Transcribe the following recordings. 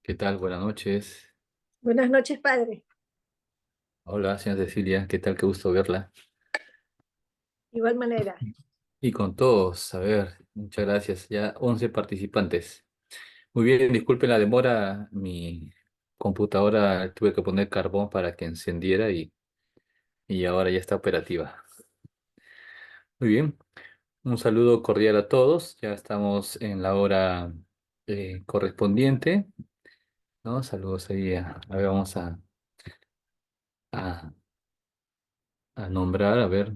¿Qué tal? Buenas noches. Buenas noches, padre. Hola, señora Cecilia. ¿Qué tal? Qué gusto verla. Igual manera. Y con todos, a ver, muchas gracias. Ya 11 participantes. Muy bien, disculpen la demora. Mi computadora tuve que poner carbón para que encendiera y ahora ya está operativa. Muy bien, un saludo cordial a todos. Ya estamos en la hora correspondiente, ¿no? Saludos ahí. A ver, vamos a, a nombrar, a ver.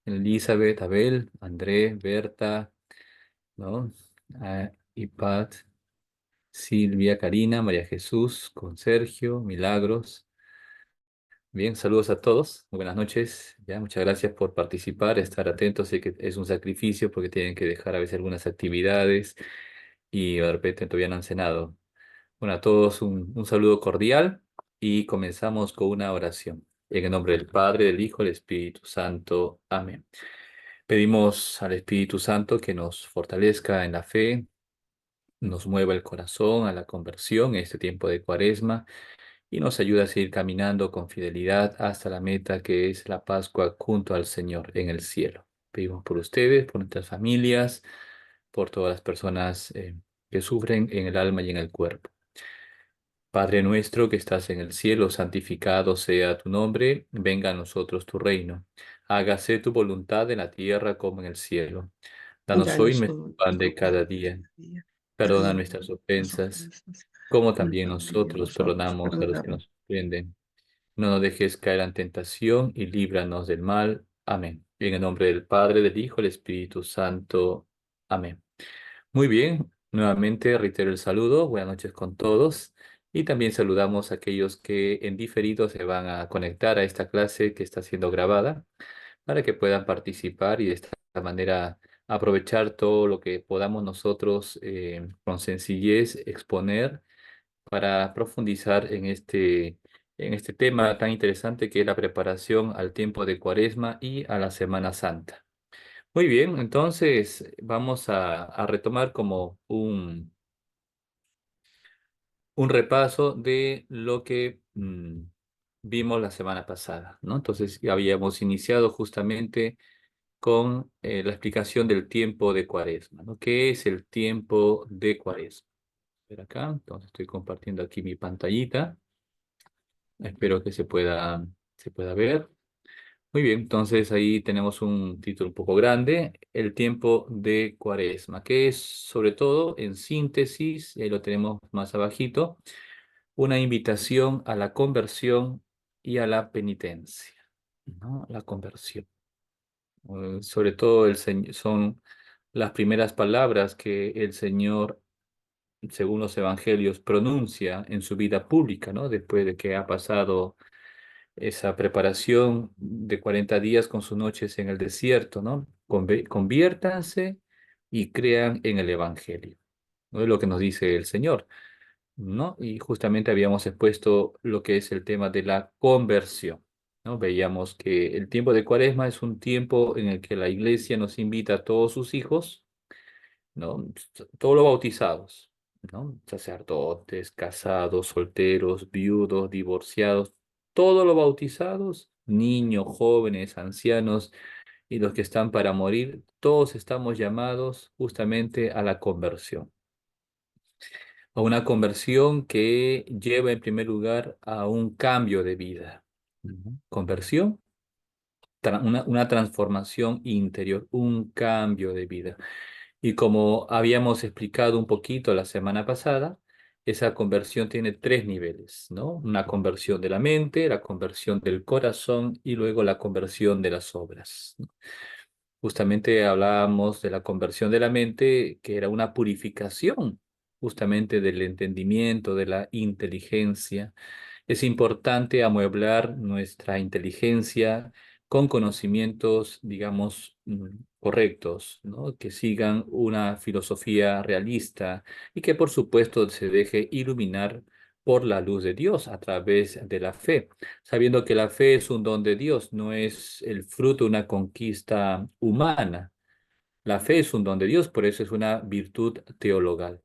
Elizabeth, Abel, André, Berta, ¿no? Ipat, Silvia, Karina, María Jesús, con Sergio, Milagros. Bien, saludos a todos. Muy buenas noches. Ya, muchas gracias por participar, estar atentos. Sé que es un sacrificio porque tienen que dejar a veces algunas actividades y de repente todavía no han cenado. Bueno, a todos un saludo cordial y comenzamos con una oración. En el nombre del Padre, del Hijo, del Espíritu Santo. Amén. Pedimos al Espíritu Santo que nos fortalezca en la fe, nos mueva el corazón a la conversión en este tiempo de Cuaresma y nos ayude a seguir caminando con fidelidad hasta la meta que es la Pascua junto al Señor en el cielo. Pedimos por ustedes, por nuestras familias, por todas las personas que sufren en el alma y en el cuerpo. Padre nuestro que estás en el cielo, santificado sea tu nombre, venga a nosotros tu reino. Hágase tu voluntad en la tierra como en el cielo. Danos hoy Danos nuestro hoy pan de nuestro pan cada de día. cada día. Perdona Perdona nuestras nuestras ofensas, ofensas, como como también también nosotros nosotros perdonamos a los que perdonamos. nos ofenden. No nos dejes caer en tentación y líbranos del mal. Amén. Y en el nombre del Padre, del Hijo, del Espíritu Santo. Amén. Muy bien, nuevamente reitero el saludo. Buenas noches con todos. Y también saludamos a aquellos que en diferido se van a conectar a esta clase que está siendo grabada para que puedan participar y de esta manera aprovechar todo lo que podamos nosotros con sencillez exponer para profundizar en este tema tan interesante que es la preparación al tiempo de Cuaresma y a la Semana Santa. Muy bien, entonces vamos a retomar como un repaso de lo que vimos la semana pasada, ¿no? Entonces ya habíamos iniciado justamente con la explicación del tiempo de Cuaresma, ¿no? ¿Qué es el tiempo de Cuaresma? A ver acá, entonces estoy compartiendo aquí mi pantallita. Espero que se pueda ver. Muy bien, entonces ahí tenemos un título un poco grande, el tiempo de Cuaresma, que es sobre todo en síntesis, y ahí lo tenemos más abajito, una invitación a la conversión y a la penitencia, ¿no? La conversión. Sobre todo son las primeras palabras que el Señor, según los evangelios, pronuncia en su vida pública, ¿no? Después de que ha pasado esa preparación de 40 días con sus noches en el desierto, ¿no? Conviértanse y crean en el Evangelio, ¿no? Es lo que nos dice el Señor, ¿no? Y justamente habíamos expuesto lo que es el tema de la conversión, ¿no? Veíamos que el tiempo de Cuaresma es un tiempo en el que la iglesia nos invita a todos sus hijos, ¿no? Todos los bautizados, ¿no? Sacerdotes, casados, solteros, viudos, divorciados, todos los bautizados, niños, jóvenes, ancianos y los que están para morir, todos estamos llamados justamente a la conversión, a una conversión que lleva en primer lugar a un cambio de vida. Ujú. Conversión, una transformación interior, un cambio de vida. Y como habíamos explicado un poquito la semana pasada, esa conversión tiene tres niveles, ¿no? Una conversión de la mente, la conversión del corazón y luego la conversión de las obras, ¿no? Justamente hablábamos de la conversión de la mente, que era una purificación justamente del entendimiento, de la inteligencia. Es importante amueblar nuestra inteligencia con conocimientos, digamos, correctos, ¿no? Que sigan una filosofía realista y que por supuesto se deje iluminar por la luz de Dios a través de la fe, sabiendo que la fe es un don de Dios, no es el fruto de una conquista humana. La fe es un don de Dios, por eso es una virtud teologal.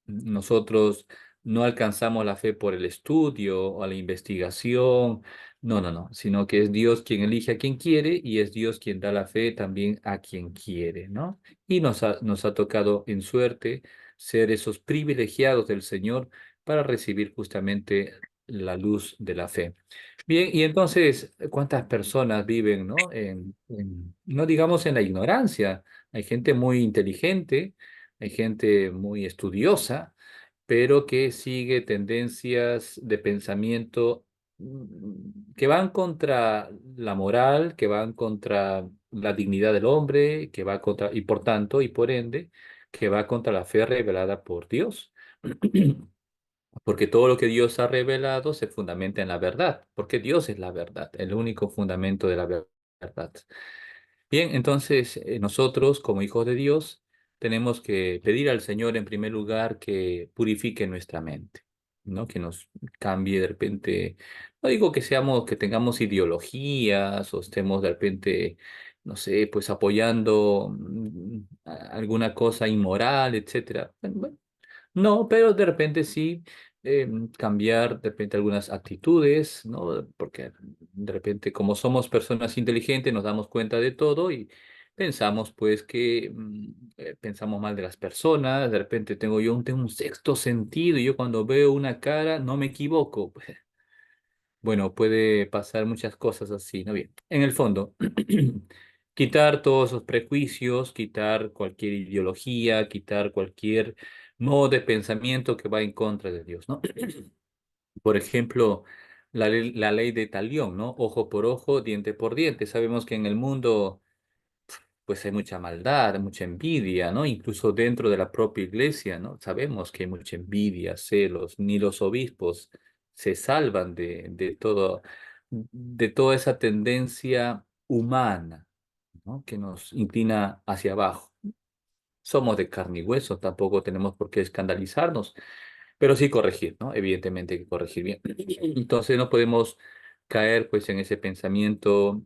Nosotros no alcanzamos la fe por el estudio o la investigación, no, no, no, sino que es Dios quien elige a quien quiere y es Dios quien da la fe también a quien quiere, ¿no? Y nos ha tocado en suerte ser esos privilegiados del Señor para recibir justamente la luz de la fe. Bien, y entonces, ¿cuántas personas viven, ¿no? No digamos en la ignorancia. Hay gente muy inteligente, hay gente muy estudiosa, pero que sigue tendencias de pensamiento que van contra la moral, que van contra la dignidad del hombre, que va contra, y por tanto, y por ende, que va contra la fe revelada por Dios. Porque todo lo que Dios ha revelado se fundamenta en la verdad, porque Dios es la verdad, el único fundamento de la verdad. Bien, entonces nosotros como hijos de Dios tenemos que pedir al Señor en primer lugar que purifique nuestra mente, ¿no? Que nos cambie de repente, no digo que seamos, que tengamos ideologías o estemos de repente, no sé, pues apoyando alguna cosa inmoral, etcétera. Bueno, no, pero de repente sí cambiar de repente algunas actitudes, ¿no? Porque de repente como somos personas inteligentes nos damos cuenta de todo y pensamos pues que pensamos mal de las personas, de repente tengo un sexto sentido y yo cuando veo una cara no me equivoco. Bueno, puede pasar muchas cosas así, ¿no? Bien, en el fondo, quitar todos esos prejuicios, quitar cualquier ideología, quitar cualquier modo de pensamiento que va en contra de Dios, ¿no? Por ejemplo, la ley de Talión, ¿no? Ojo por ojo, diente por diente. Sabemos que en el mundo pues hay mucha maldad, mucha envidia, ¿no? Incluso dentro de la propia iglesia, ¿no? Sabemos que hay mucha envidia, celos, ni los obispos se salvan de toda esa tendencia humana, ¿no? Que nos inclina hacia abajo. Somos de carne y hueso, tampoco tenemos por qué escandalizarnos, pero sí corregir, ¿no? Evidentemente hay que corregir bien. Entonces no podemos caer pues en ese pensamiento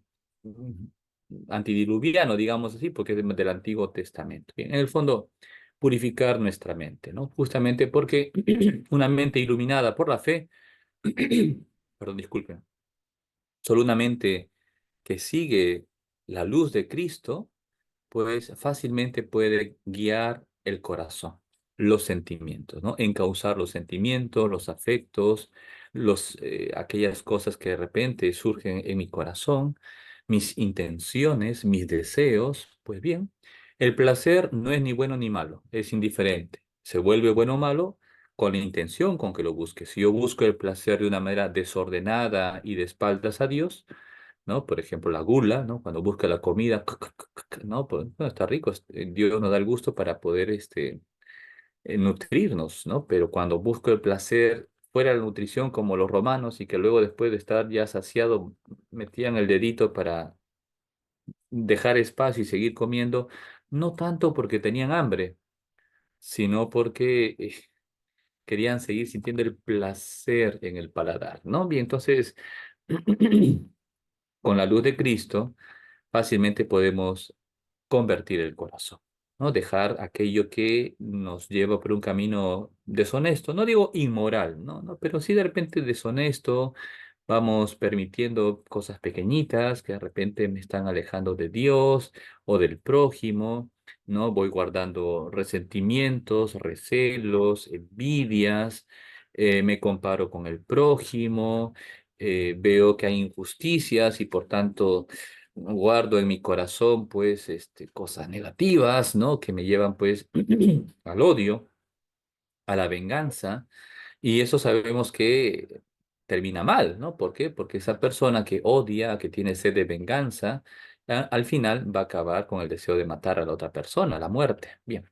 antidiluviano, digamos así, porque es del Antiguo Testamento. Bien, en el fondo, purificar nuestra mente, ¿no? Justamente porque una mente iluminada por la fe, perdón, disculpen, solo una mente que sigue la luz de Cristo pues fácilmente puede guiar el corazón, los sentimientos, ¿no? Encauzar los sentimientos, los afectos, aquellas cosas que de repente surgen en mi corazón, mis intenciones, mis deseos. Pues bien, el placer no es ni bueno ni malo, es indiferente. Se vuelve bueno o malo con la intención con que lo busque. Si yo busco el placer de una manera desordenada y de espaldas a Dios, ¿no? Por ejemplo, la gula, ¿no? Cuando busca la comida, ¿no? Pues, bueno, está rico, Dios nos da el gusto para poder nutrirnos, ¿no? Pero cuando busco el placer fuera de la nutrición, como los romanos, y que luego después de estar ya saciado, metían el dedito para dejar espacio y seguir comiendo, no tanto porque tenían hambre, sino porque querían seguir sintiendo el placer en el paladar, ¿no? Bien, entonces, con la luz de Cristo, fácilmente podemos convertir el corazón, ¿no? Dejar aquello que nos lleva por un camino deshonesto, no digo inmoral, ¿no? ¿No? Pero sí de repente deshonesto, vamos permitiendo cosas pequeñitas que de repente me están alejando de Dios o del prójimo, ¿no? Voy guardando resentimientos, recelos, envidias, me comparo con el prójimo, veo que hay injusticias y por tanto guardo en mi corazón pues cosas negativas, ¿no? Que me llevan pues al odio, a la venganza, y eso sabemos que termina mal, ¿no? ¿Por qué? Porque esa persona que odia, que tiene sed de venganza, al final va a acabar con el deseo de matar a la otra persona, la muerte. Bien,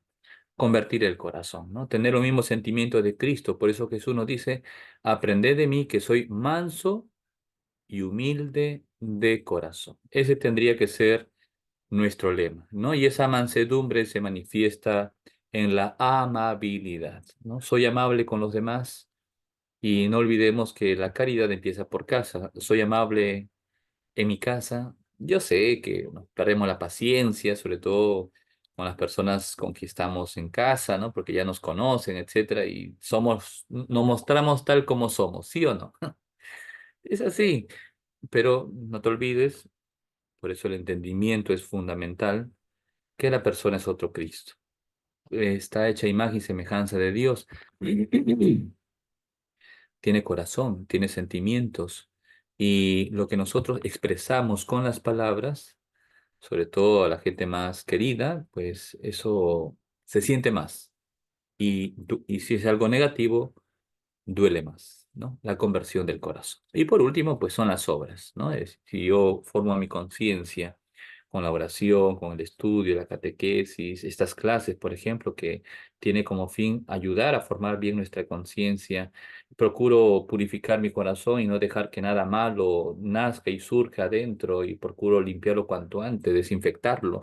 convertir el corazón, ¿no? Tener los mismos sentimientos de Cristo. Por eso Jesús nos dice, aprended de mí que soy manso y humilde de corazón. Ese tendría que ser nuestro lema, ¿no? Y esa mansedumbre se manifiesta en la amabilidad, ¿no? Soy amable con los demás y no olvidemos que la caridad empieza por casa. Soy amable en mi casa. Yo sé que nos perdemos la paciencia, sobre todo con las personas con que estamos en casa, ¿no? Porque ya nos conocen, etcétera, y nos mostramos tal como somos, ¿sí o no? Es así, pero no te olvides, por eso el entendimiento es fundamental, que la persona es otro Cristo. Está hecha a imagen y semejanza de Dios. Tiene corazón, tiene sentimientos, y lo que nosotros expresamos con las palabras, sobre todo a la gente más querida, pues eso se siente más. Y si es algo negativo, duele más, ¿no? La conversión del corazón. Y por último, pues son las obras, ¿no? Si yo formo mi conciencia con la oración, con el estudio, la catequesis, estas clases, por ejemplo, que tiene como fin ayudar a formar bien nuestra conciencia. Procuro purificar mi corazón y no dejar que nada malo nazca y surja adentro, y procuro limpiarlo cuanto antes, desinfectarlo.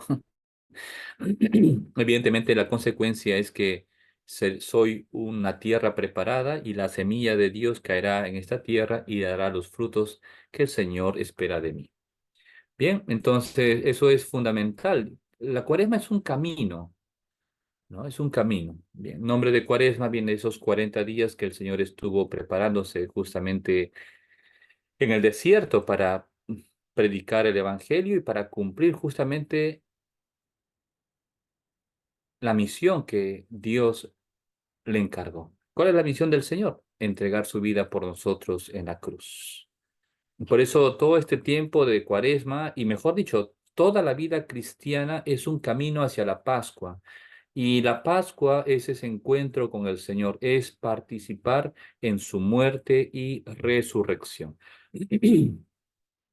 Evidentemente, la consecuencia es que soy una tierra preparada, y la semilla de Dios caerá en esta tierra y dará los frutos que el Señor espera de mí. Bien, entonces eso es fundamental. La cuaresma es un camino, ¿no? Es un camino. Bien, nombre de cuaresma viene de esos 40 días que el Señor estuvo preparándose justamente en el desierto para predicar el Evangelio y para cumplir justamente la misión que Dios le encargó. ¿Cuál es la misión del Señor? Entregar su vida por nosotros en la cruz. Por eso todo este tiempo de Cuaresma, y mejor dicho, toda la vida cristiana es un camino hacia la Pascua. Y la Pascua es ese encuentro con el Señor, es participar en su muerte y resurrección.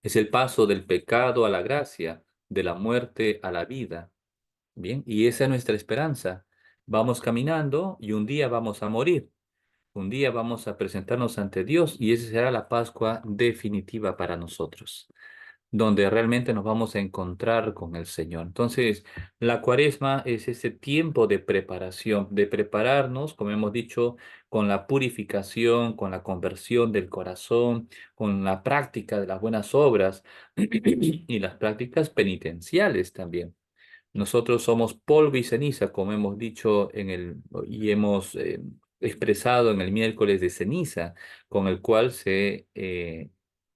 Es el paso del pecado a la gracia, de la muerte a la vida. Bien, y esa es nuestra esperanza. Vamos caminando y un día vamos a morir. Un día vamos a presentarnos ante Dios, y esa será la Pascua definitiva para nosotros, donde realmente nos vamos a encontrar con el Señor. Entonces, la Cuaresma es ese tiempo de preparación, de prepararnos, como hemos dicho, con la purificación, con la conversión del corazón, con la práctica de las buenas obras y las prácticas penitenciales también. Nosotros somos polvo y ceniza, como hemos dicho y hemos expresado en el miércoles de ceniza, con el cual se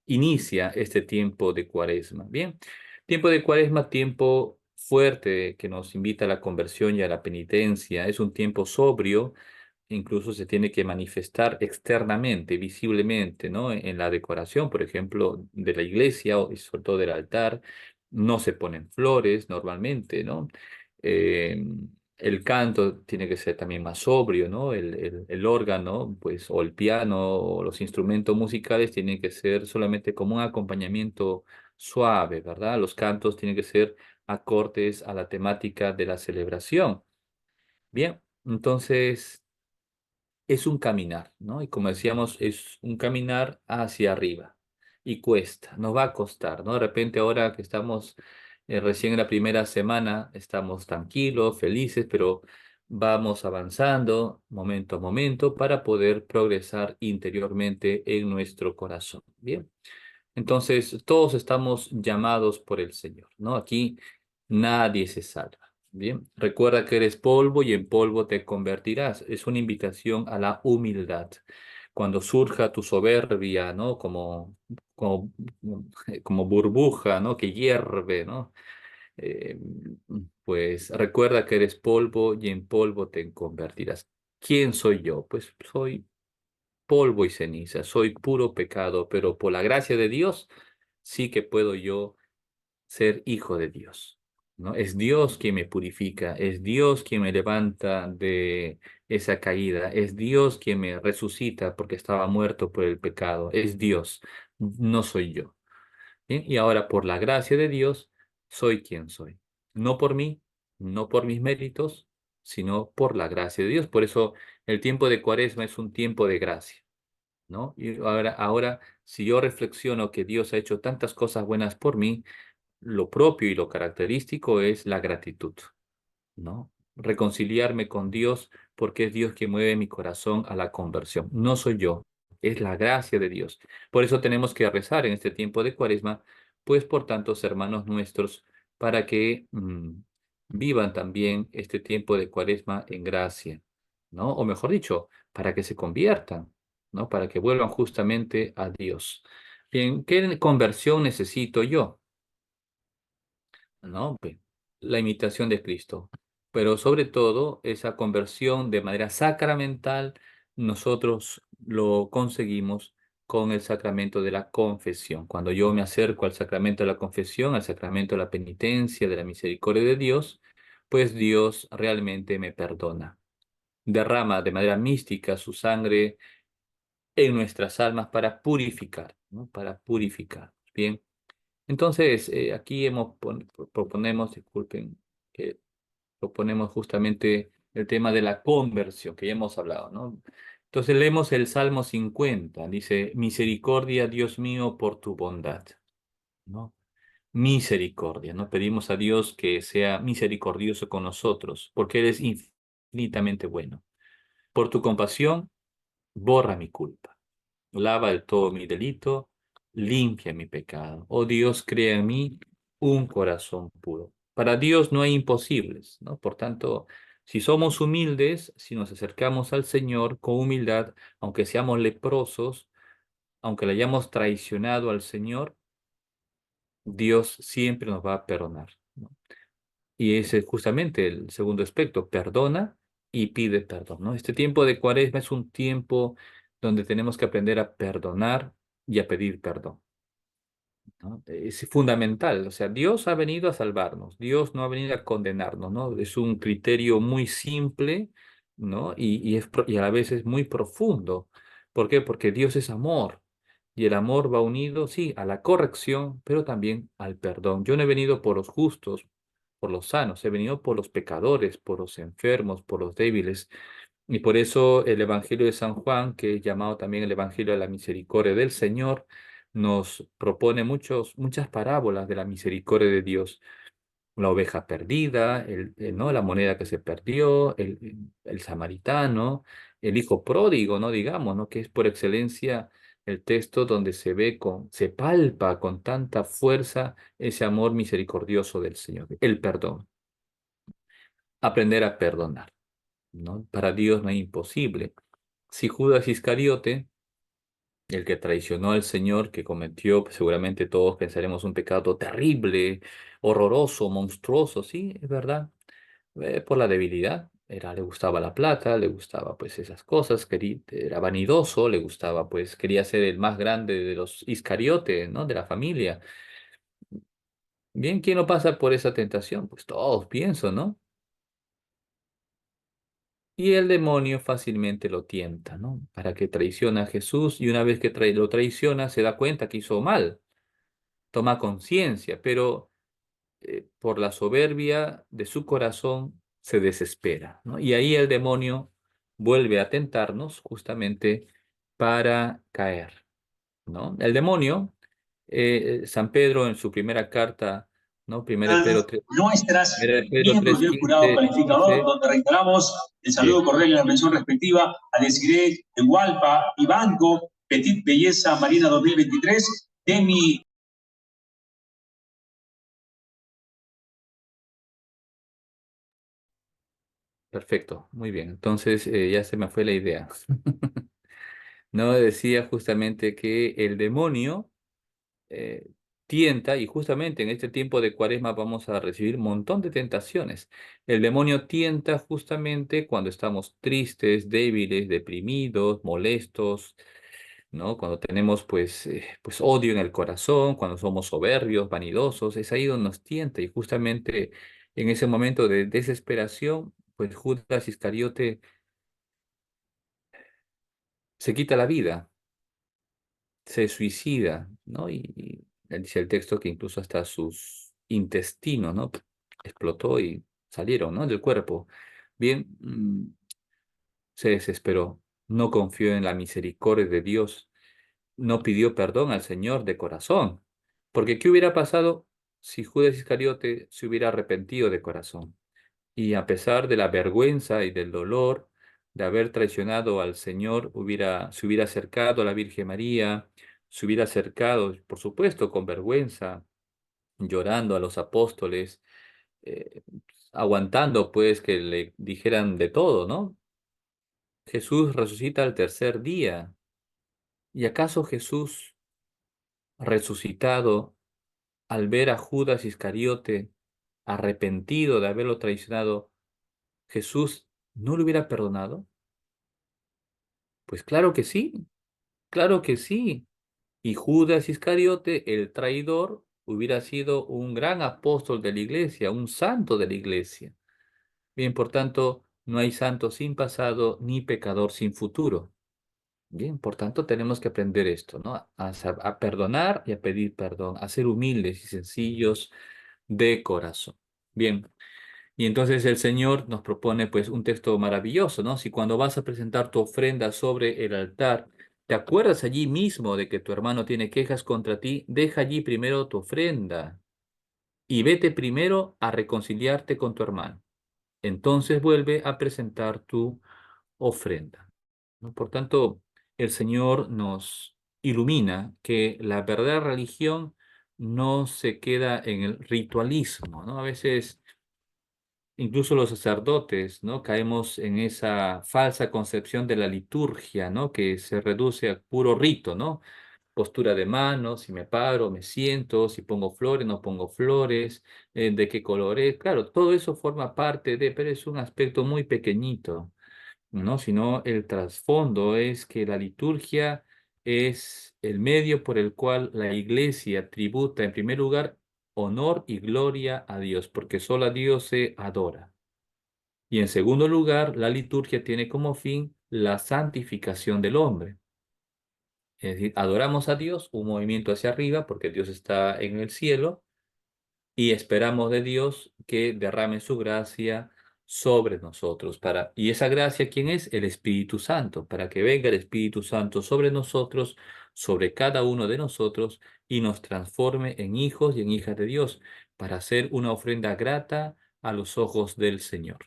inicia este tiempo de Cuaresma. Bien, tiempo de Cuaresma, tiempo fuerte que nos invita a la conversión y a la penitencia. Es un tiempo sobrio, incluso se tiene que manifestar externamente, visiblemente, ¿no? En la decoración, por ejemplo, de la iglesia, y sobre todo del altar, no se ponen flores normalmente, ¿no? Eh, el canto tiene que ser también más sobrio, ¿no? El órgano, pues, o el piano, o los instrumentos musicales tienen que ser solamente como un acompañamiento suave, ¿verdad? Los cantos tienen que ser acordes a la temática de la celebración. Bien, entonces es un caminar, ¿no? Y como decíamos, es un caminar hacia arriba y cuesta, nos va a costar, ¿no? De repente ahora que estamos recién en la primera semana, estamos tranquilos, felices, pero vamos avanzando momento a momento para poder progresar interiormente en nuestro corazón. Bien. Entonces, todos estamos llamados por el Señor, ¿no? Aquí nadie se salva. Bien, recuerda que eres polvo y en polvo te convertirás. Es una invitación a la humildad. Cuando surja tu soberbia, ¿no? Como, como burbuja, ¿no? Que hierve, ¿no? Eh, pues recuerda que eres polvo y en polvo te convertirás. ¿Quién soy yo? Pues soy polvo y ceniza, soy puro pecado, pero por la gracia de Dios sí que puedo yo ser hijo de Dios, ¿no? Es Dios quien me purifica, es Dios quien me levanta de esa caída, es Dios quien me resucita porque estaba muerto por el pecado, es Dios, no soy yo. ¿Bien? Y ahora por la gracia de Dios soy quien soy, no por mí, no por mis méritos, sino por la gracia de Dios. Por eso el tiempo de Cuaresma es un tiempo de gracia, ¿no? Y ahora, si yo reflexiono que Dios ha hecho tantas cosas buenas por mí, lo propio y lo característico es la gratitud, ¿no? Reconciliarme con Dios, porque es Dios quien mueve mi corazón a la conversión. No soy yo, es la gracia de Dios. Por eso tenemos que rezar en este tiempo de Cuaresma, pues por tantos hermanos nuestros, para que vivan también este tiempo de Cuaresma en gracia, ¿no? O mejor dicho, para que se conviertan, ¿no? Para que vuelvan justamente a Dios. Bien, ¿qué conversión necesito yo? ¿No? La imitación de Cristo. Pero sobre todo, esa conversión de manera sacramental, nosotros lo conseguimos con el sacramento de la confesión. Cuando yo me acerco al sacramento de la confesión, al sacramento de la penitencia, de la misericordia de Dios, pues Dios realmente me perdona. Derrama de manera mística su sangre en nuestras almas para purificar, ¿no? Para purificar. Bien. Entonces, aquí proponemos, disculpen, que proponemos justamente el tema de la conversión, que ya hemos hablado, ¿no? Entonces leemos el Salmo 50, dice, misericordia, Dios mío, por tu bondad, ¿no? Misericordia, ¿no? Pedimos a Dios que sea misericordioso con nosotros, porque Él es infinitamente bueno. Por tu compasión, borra mi culpa. Lava del todo mi delito, limpia mi pecado. Oh Dios, crea en mí un corazón puro. Para Dios no hay imposibles, ¿no? Por tanto, si somos humildes, si nos acercamos al Señor con humildad, aunque seamos leprosos, aunque le hayamos traicionado al Señor, Dios siempre nos va a perdonar, ¿no? Y ese es justamente el segundo aspecto, perdona y pide perdón, ¿no? Este tiempo de Cuaresma es un tiempo donde tenemos que aprender a perdonar y a pedir perdón, ¿no? Es fundamental, o sea, Dios ha venido a salvarnos, Dios no ha venido a condenarnos, ¿no? Es un criterio muy simple, ¿no? Y a la vez es muy profundo. ¿Por qué? Porque Dios es amor. Y el amor va unido, sí, a la corrección, pero también al perdón. Yo no he venido por los justos, por los sanos, he venido por los pecadores, por los enfermos, por los débiles. Y por eso el Evangelio de San Juan, que es llamado también el Evangelio de la Misericordia del Señor, nos propone muchas parábolas de la misericordia de Dios. La oveja perdida, ¿no? La moneda que se perdió, el samaritano, el hijo pródigo, ¿no? Digamos, ¿no? Que es por excelencia el texto donde se palpa con tanta fuerza ese amor misericordioso del Señor, el perdón, aprender a perdonar, ¿no? Para Dios no hay imposible. Si Judas Iscariote, el que traicionó al Señor, que cometió, pues, seguramente todos pensaremos un pecado terrible, horroroso, monstruoso, sí, es verdad, por la debilidad. Le gustaba la plata, le gustaba pues esas cosas, era vanidoso, le gustaba pues, quería ser el más grande de los Iscariote, ¿no? De la familia. Bien, ¿quién no pasa por esa tentación? Pues todos pienso, ¿no? Y el demonio fácilmente lo tienta, ¿no? Para que traicione a Jesús y una vez que lo traiciona se da cuenta que hizo mal, toma conciencia, pero por la soberbia de su corazón se desespera, ¿no? Y ahí el demonio vuelve a tentarnos justamente para caer, ¿no? El demonio, San Pedro en su primera carta, ¿no? Nuestras, Primera de Pedro miembros del jurado 3:15 calificador, dice, donde reiteramos el bien, saludo cordial y la mención respectiva a Desiree de Hualpa y Banco, Petit Belleza Marina 2023, Demi. perfecto, muy bien. Entonces ya se me fue la idea. No decía justamente que el demonio eh, tienta, y justamente en este tiempo de Cuaresma vamos a recibir un montón de tentaciones. El demonio tienta justamente cuando estamos tristes, débiles, deprimidos, molestos, ¿no? Cuando tenemos pues odio en el corazón, cuando somos soberbios, vanidosos, es ahí donde nos tienta y justamente en ese momento de desesperación, pues Judas Iscariote se quita la vida, se suicida, ¿no? Y dice el texto que incluso hasta sus intestinos, ¿no? Explotó y salieron, ¿no? Del cuerpo. Bien, se desesperó, no confió en la misericordia de Dios, no pidió perdón al Señor de corazón. Porque ¿qué hubiera pasado si Judas Iscariote se hubiera arrepentido de corazón? Y a pesar de la vergüenza y del dolor de haber traicionado al Señor, se hubiera acercado a la Virgen María, se hubiera acercado, por supuesto, con vergüenza, llorando a los apóstoles, eh, aguantando pues que le dijeran de todo, ¿no? Jesús resucita al tercer día. ¿Y acaso Jesús resucitado, al ver a Judas Iscariote arrepentido de haberlo traicionado, Jesús no le hubiera perdonado? Pues claro que sí, claro que sí. Y Judas Iscariote, el traidor, hubiera sido un gran apóstol de la iglesia, un santo de la iglesia. Bien, por tanto, no hay santo sin pasado ni pecador sin futuro. Bien, por tanto, tenemos que aprender esto, ¿no? A perdonar y a pedir perdón, a ser humildes y sencillos de corazón. Bien, y entonces el Señor nos propone pues un texto maravilloso, ¿no? Si cuando vas a presentar tu ofrenda sobre el altar, te acuerdas allí mismo de que tu hermano tiene quejas contra ti, deja allí primero tu ofrenda y vete primero a reconciliarte con tu hermano. Entonces vuelve a presentar tu ofrenda, ¿no? Por tanto, el Señor nos ilumina que la verdadera religión no se queda en el ritualismo, ¿no? A veces incluso los sacerdotes, ¿no? Caemos en esa falsa concepción de la liturgia, ¿no? Que se reduce a puro rito, ¿no? Postura de manos, si me paro, me siento, si pongo flores, no pongo flores, de qué color es. Claro, todo eso forma parte de, pero es un aspecto muy pequeñito, ¿no? Sino el trasfondo es que la liturgia es el medio por el cual la iglesia tributa en primer lugar honor y gloria a Dios, porque solo a Dios se adora. Y en segundo lugar, la liturgia tiene como fin la santificación del hombre. Es decir, adoramos a Dios, un movimiento hacia arriba, porque Dios está en el cielo, y esperamos de Dios que derrame su gracia sobre nosotros. Y esa gracia, ¿quién es? El Espíritu Santo, para que venga el Espíritu Santo sobre nosotros, sobre cada uno de nosotros, y nos transforme en hijos y en hijas de Dios, para hacer una ofrenda grata a los ojos del Señor.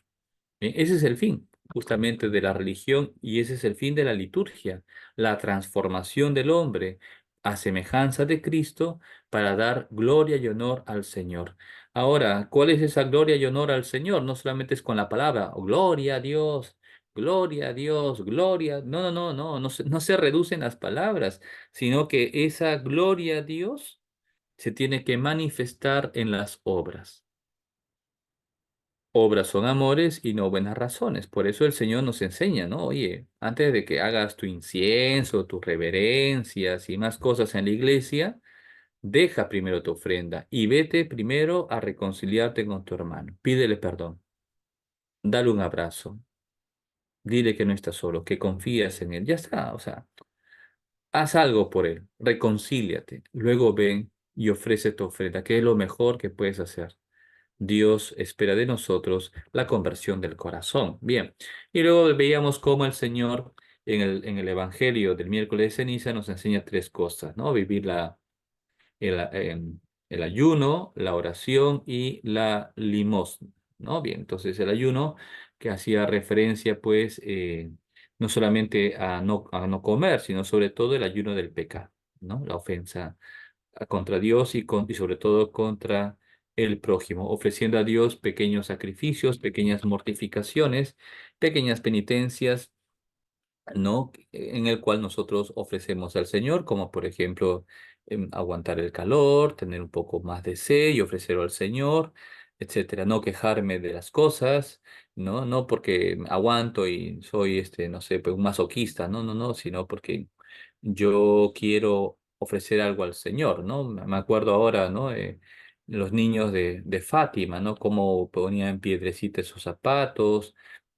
Bien, ese es el fin justamente de la religión y ese es el fin de la liturgia, la transformación del hombre a semejanza de Cristo para dar gloria y honor al Señor. Ahora, ¿cuál es esa gloria y honor al Señor? No solamente es con la palabra, "Oh, gloria a Dios, gloria a Dios, gloria". No, no, no, no, no se reducen las palabras, sino que esa gloria a Dios se tiene que manifestar en las obras. Obras son amores y no buenas razones. Por eso el Señor nos enseña, ¿no? Oye, antes de que hagas tu incienso, tus reverencias y más cosas en la iglesia, deja primero tu ofrenda y vete primero a reconciliarte con tu hermano. Pídele perdón, dale un abrazo, dile que no estás solo, que confías en él. Ya está, o sea, haz algo por él, reconcíliate. Luego ven y ofrece tu ofrenda, que es lo mejor que puedes hacer. Dios espera de nosotros la conversión del corazón. Bien, y luego veíamos cómo el Señor en el Evangelio del miércoles de ceniza nos enseña tres cosas, ¿no? Vivir el ayuno, la oración y la limosna, ¿no? Bien, entonces el ayuno que hacía referencia pues no solamente a no comer, sino sobre todo el ayuno del pecado, ¿no? La ofensa contra Dios y sobre todo contra el prójimo, ofreciendo a Dios pequeños sacrificios, pequeñas mortificaciones, pequeñas penitencias, ¿no? En el cual nosotros ofrecemos al Señor, como por ejemplo aguantar el calor, tener un poco más de sed y ofrecerlo al Señor, etcétera. No quejarme de las cosas, ¿no? No porque aguanto y soy, no sé, pues, un masoquista, no, no, no, sino porque yo quiero ofrecer algo al Señor, ¿no? Me acuerdo ahora, ¿no? Los niños de Fátima, ¿no? Cómo ponían piedrecitas sus zapatos,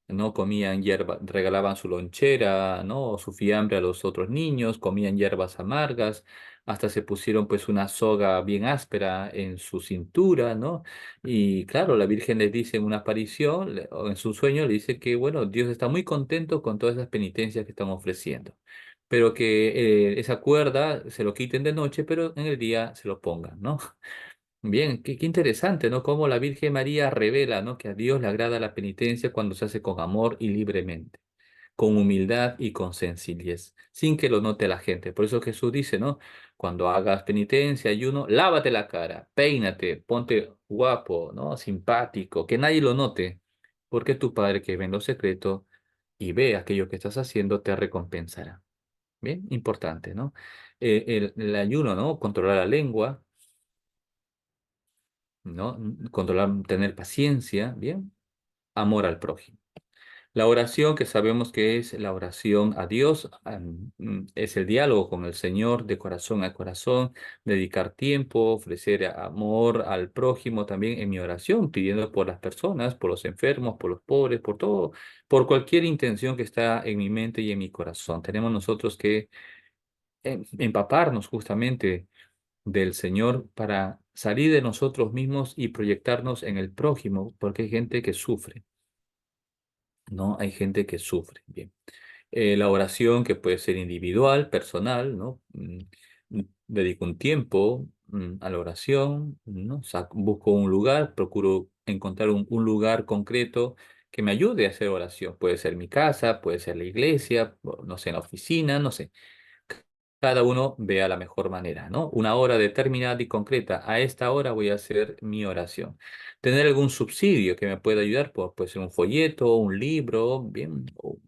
¿no? Comían hierba, regalaban su lonchera, ¿no? O su fiambre a los otros niños, comían hierbas amargas, hasta se pusieron pues una soga bien áspera en su cintura, ¿no? Y claro, la Virgen les dice en una aparición, o en su sueño, le dice que, bueno, Dios está muy contento con todas esas penitencias que están ofreciendo, pero que esa cuerda se lo quiten de noche, pero en el día se lo pongan, ¿no? Bien, qué interesante, ¿no? Cómo la Virgen María revela, ¿no? Que a Dios le agrada la penitencia cuando se hace con amor y libremente. con humildad y con sencillez, sin que lo note la gente. Por eso Jesús dice, ¿no? Cuando hagas penitencia, ayuno, lávate la cara, peínate, ponte guapo, ¿no? Simpático, que nadie lo note, porque tu Padre que ve en lo secreto y ve aquello que estás haciendo, te recompensará. Bien, importante, ¿no? El ayuno, ¿no? Controlar la lengua, ¿no? Controlar, tener paciencia, bien. Amor al prójimo. La oración que sabemos que es la oración a Dios, es el diálogo con el Señor de corazón a corazón, dedicar tiempo, ofrecer amor al prójimo también en mi oración, pidiendo por las personas, por los enfermos, por los pobres, por todo, por cualquier intención que está en mi mente y en mi corazón. Tenemos nosotros que empaparnos justamente del Señor para salir de nosotros mismos y proyectarnos en el prójimo, porque hay gente que sufre, ¿no? Hay gente que sufre. Bien. La oración que puede ser individual, personal, ¿no? Dedico un tiempo a la oración, ¿no? Busco un lugar, procuro encontrar un lugar concreto que me ayude a hacer oración. Puede ser mi casa, puede ser la iglesia, o no sé, en la oficina, no sé. Cada uno vea la mejor manera, ¿no? Una hora determinada y concreta. A esta hora voy a hacer mi oración. Tener algún subsidio que me pueda ayudar, puede ser un folleto, un libro, bien, o,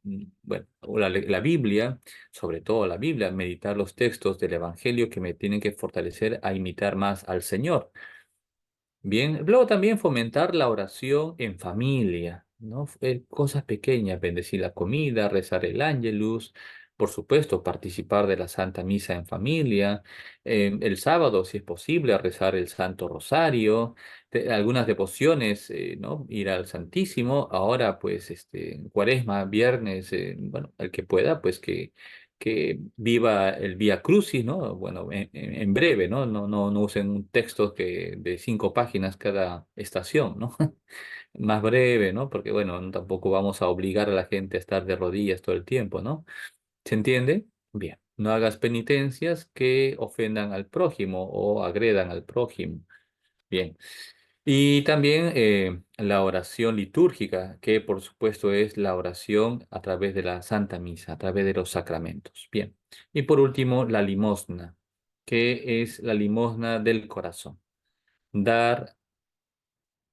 bueno, o la Biblia, sobre todo la Biblia, meditar los textos del Evangelio que me tienen que fortalecer a imitar más al Señor. Bien, luego también fomentar la oración en familia, ¿no? Cosas pequeñas, bendecir la comida, rezar el ángelus, por supuesto, participar de la Santa Misa en familia, el sábado, si es posible, rezar el Santo Rosario, algunas devociones, ¿no? Ir al Santísimo, ahora pues en Cuaresma, viernes, bueno, el que pueda, pues que viva el Vía Crucis, ¿no? Bueno, en breve, ¿no? No usen un texto de 5 páginas cada estación, ¿no? Más breve, ¿no? Porque, bueno, tampoco vamos a obligar a la gente a estar de rodillas todo el tiempo, ¿no? ¿Se entiende? Bien. No hagas penitencias que ofendan al prójimo o agredan al prójimo. Bien. Y también la oración litúrgica, que por supuesto es la oración a través de la Santa Misa, a través de los sacramentos. Bien. Y por último, la limosna, que es la limosna del corazón. Dar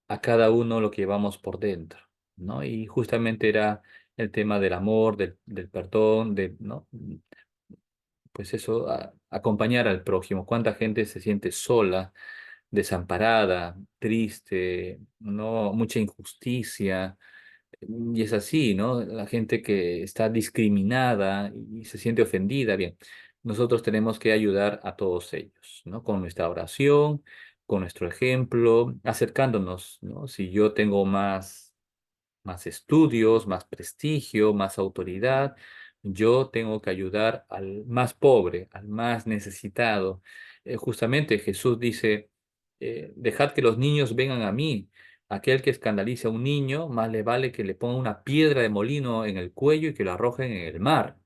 a cada uno lo que llevamos por dentro, ¿no? Y justamente era el tema del amor, del perdón, ¿no? Pues eso, acompañar al prójimo. ¿Cuánta gente se siente sola, desamparada, triste, no? Mucha injusticia. Y es así, ¿no? La gente que está discriminada y se siente ofendida, bien, nosotros tenemos que ayudar a todos ellos, ¿no? Con nuestra oración, con nuestro ejemplo, acercándonos, ¿no? Si yo tengo más estudios, más prestigio, más autoridad. Yo tengo que ayudar al más pobre, al más necesitado. Justamente Jesús dice, dejad que los niños vengan a mí. Aquel que escandalice a un niño, más le vale que le ponga una piedra de molino en el cuello y que lo arrojen en el mar.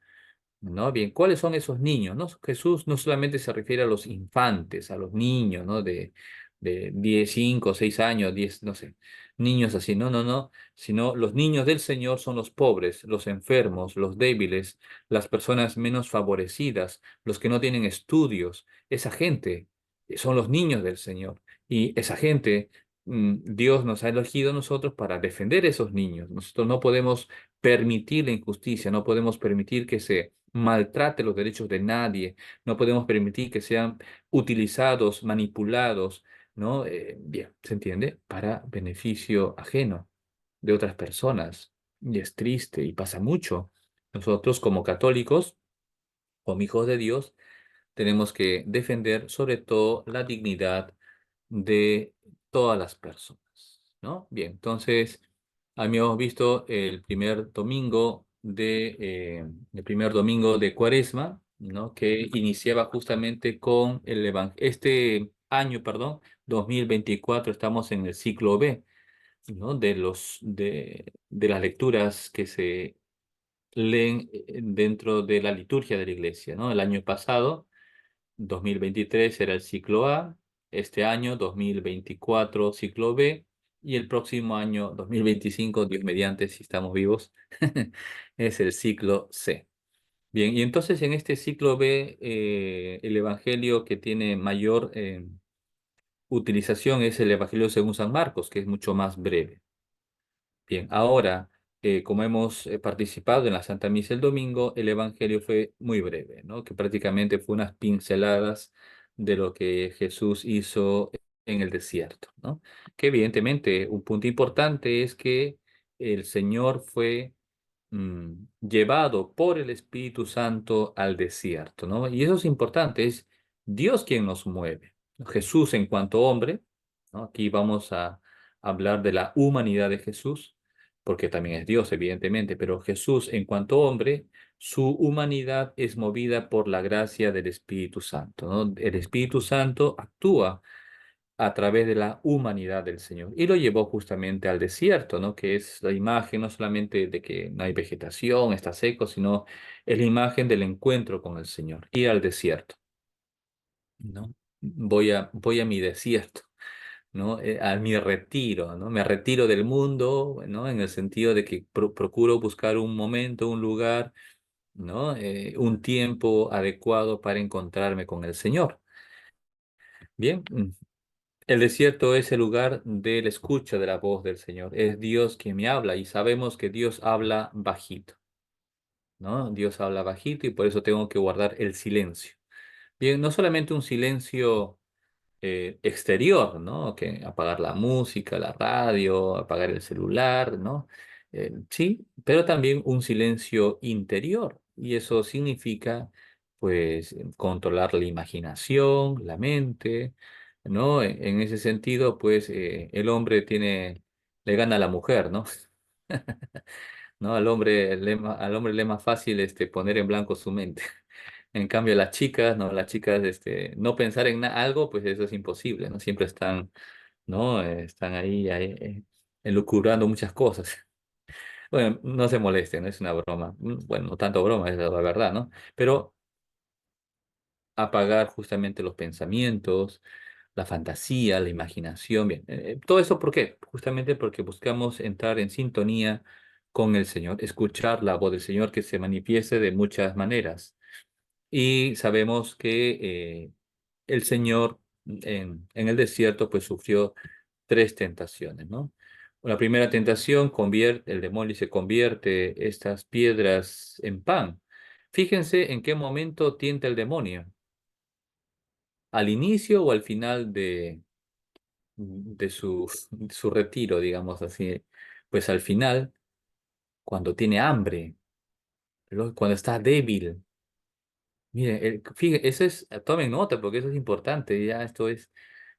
¿No? Bien, ¿cuáles son esos niños? ¿No? Jesús no solamente se refiere a los infantes, a los niños, ¿no? De 10, 5, 6 años, 10, no sé, niños así, no, sino los niños del Señor son los pobres, los enfermos, los débiles, las personas menos favorecidas, los que no tienen estudios. Esa gente son los niños del Señor. Y esa gente, Dios nos ha elegido a nosotros para defender esos niños. Nosotros no podemos permitir la injusticia, no podemos permitir que se maltrate los derechos de nadie, no podemos permitir que sean utilizados, manipulados, ¿no? Bien, ¿se entiende? Para beneficio ajeno de otras personas. Y es triste y pasa mucho. Nosotros como católicos, como hijos de Dios, tenemos que defender sobre todo la dignidad de todas las personas, ¿no? Bien, entonces, habíamos visto el primer domingo de Cuaresma, ¿no? Que iniciaba justamente con este año, perdón, 2024, estamos en el ciclo B, ¿no? De las lecturas que se leen dentro de la liturgia de la iglesia, ¿no? El año pasado 2023 era el ciclo A, este año 2024 ciclo B, Y el próximo año 2025, Dios mediante, si estamos vivos, es el ciclo C. Bien, y entonces en este ciclo B, el evangelio que tiene mayor utilización es el evangelio según San Marcos, que es mucho más breve. Bien, ahora, como hemos participado en la Santa Misa el domingo, el Evangelio fue muy breve, ¿no? Que prácticamente fue unas pinceladas de lo que Jesús hizo en el desierto, ¿no? Que evidentemente un punto importante es que el Señor fue llevado por el Espíritu Santo al desierto, ¿no? Y eso es importante, es Dios quien nos mueve. Jesús en cuanto hombre, ¿no? Aquí vamos a hablar de la humanidad de Jesús, porque también es Dios, evidentemente, pero Jesús en cuanto hombre, su humanidad es movida por la gracia del Espíritu Santo, ¿no? El Espíritu Santo actúa a través de la humanidad del Señor. Y lo llevó justamente al desierto, ¿no? Que es la imagen no solamente de que no hay vegetación, está seco, sino es la imagen del encuentro con el Señor. Ir al desierto, ¿no? Voy a mi desierto, ¿no? A mi retiro, ¿no? Me retiro del mundo, ¿no? En el sentido de que procuro buscar un momento, un lugar, ¿no? Un tiempo adecuado para encontrarme con el Señor. Bien, el desierto es el lugar de la escucha de la voz del Señor. Es Dios quien me habla y sabemos que Dios habla bajito, ¿no? Dios habla bajito y por eso tengo que guardar el silencio. Bien, no solamente un silencio exterior, ¿no? Que apagar la música, la radio, apagar el celular, ¿no? Sí, pero también un silencio interior. Y eso significa, pues, controlar la imaginación, la mente, ¿no? En ese sentido, pues, el hombre le gana a la mujer, ¿no? ¿No? Al hombre le es más fácil poner en blanco su mente. En cambio, las chicas, ¿no? Las chicas, no pensar en algo, pues eso es imposible, ¿no? Siempre están, ¿no? Están ahí, elucubrando muchas cosas. Bueno, no se molesten, es una broma. Bueno, no tanto broma, es la verdad, ¿no? Pero apagar justamente los pensamientos, la fantasía, la imaginación, bien. Todo eso, ¿por qué? Justamente porque buscamos entrar en sintonía con el Señor, escuchar la voz del Señor que se manifieste de muchas maneras. Y sabemos que el Señor en el desierto pues sufrió tres tentaciones, ¿no? La primera tentación, el demonio se convierte estas piedras en pan. Fíjense en qué momento tienta el demonio, al inicio o al final de su retiro, digamos así. Pues al final, cuando tiene hambre, cuando está débil. Mire, fíjate, tomen nota porque eso es importante, ya esto es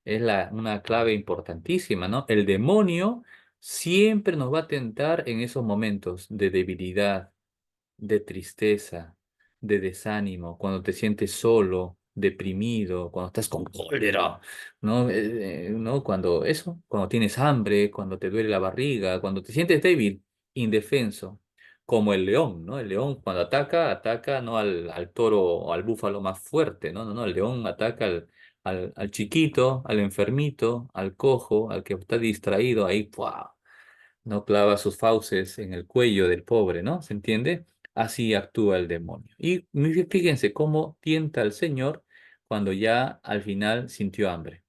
una clave importantísima, ¿no? El demonio siempre nos va a tentar en esos momentos de debilidad, de tristeza, de desánimo, cuando te sientes solo, deprimido, cuando estás con cólera, ¿no? ¿No? Cuando tienes hambre, cuando te duele la barriga, cuando te sientes débil, indefenso, como el león, ¿no? El león cuando ataca no al toro o al búfalo más fuerte, ¿no? No, no, el león ataca al chiquito, al enfermito, al cojo, al que está distraído, ahí, ¡pua! No clava sus fauces en el cuello del pobre, ¿no? ¿Se entiende? Así actúa el demonio. Y fíjense cómo tienta al Señor cuando ya al final sintió hambre.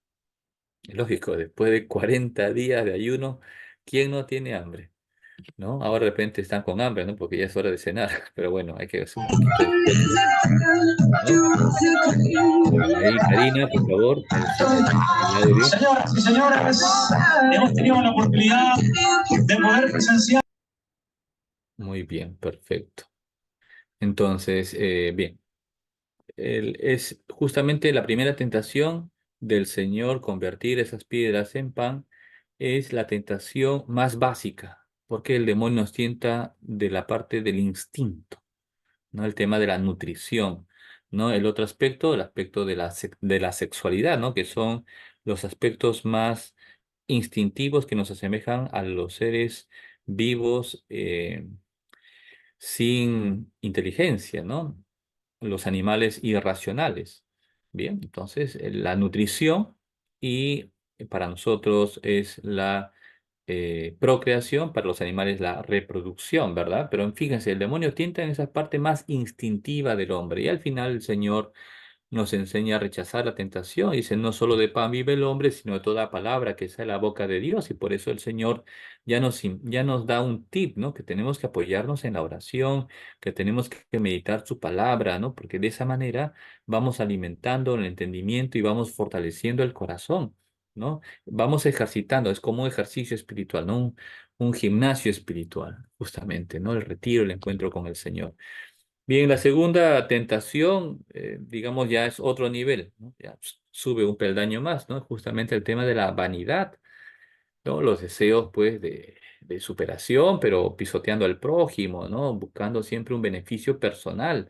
Es lógico, después de 40 días de ayuno, ¿quién no tiene hambre? ¿No? Ahora de repente están con hambre, ¿no? Porque ya es hora de cenar, pero bueno, hay que hacer un poquito de esfuerzo, ¿no? Ahí, Karina, por favor, el audio. Señoras y señores, hemos tenido la oportunidad de poder presenciar. Muy bien, perfecto. Entonces, bien. Es justamente la primera tentación del Señor convertir esas piedras en pan, es la tentación más básica, porque el demonio nos tienta de la parte del instinto, ¿no? El tema de la nutrición, ¿no? El otro aspecto, el aspecto de la sexualidad, ¿no? Que son los aspectos más instintivos que nos asemejan a los seres vivos sin inteligencia, ¿no? Los animales irracionales. Bien, entonces la nutrición y para nosotros es procreación, para los animales la reproducción, ¿verdad? Pero fíjense, el demonio tienta en esa parte más instintiva del hombre y al final el Señor nos enseña a rechazar la tentación. Dice, no solo de pan vive el hombre, sino de toda palabra que sale de la boca de Dios. Y por eso el Señor ya nos da un tip, ¿no? Que tenemos que apoyarnos en la oración, que tenemos que meditar su palabra, ¿no? Porque de esa manera vamos alimentando el entendimiento y vamos fortaleciendo el corazón, ¿no? Vamos ejercitando, es como un ejercicio espiritual, ¿no? Un gimnasio espiritual, justamente, ¿no? El retiro, el encuentro con el Señor. Bien, la segunda tentación, digamos, ya es otro nivel, ¿no? Ya sube un peldaño más, ¿no? Justamente el tema de la vanidad, ¿no? Los deseos, pues, de superación, pero pisoteando al prójimo, ¿no? Buscando siempre un beneficio personal.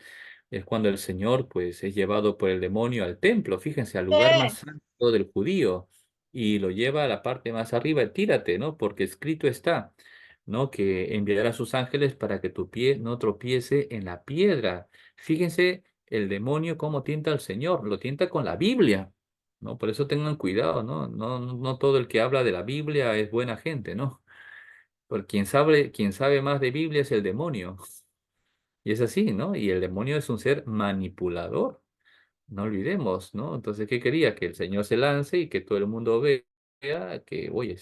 Es cuando el Señor, pues, es llevado por el demonio al templo, fíjense, al lugar más Sí. santo del judío, y lo lleva a la parte más arriba, tírate, ¿no? Porque escrito está, ¿no? Que enviará a sus ángeles para que tu pie no tropiece en la piedra. Fíjense el demonio cómo tienta al Señor, lo tienta con la Biblia. ¿No? Por eso tengan cuidado, ¿no? No todo el que habla de la Biblia es buena gente, ¿no? Porque quien sabe más de Biblia es el demonio. Y es así, ¿no? Y el demonio es un ser manipulador, no olvidemos, ¿no? Entonces, ¿qué quería? Que el Señor se lance y que todo el mundo vea que, oye,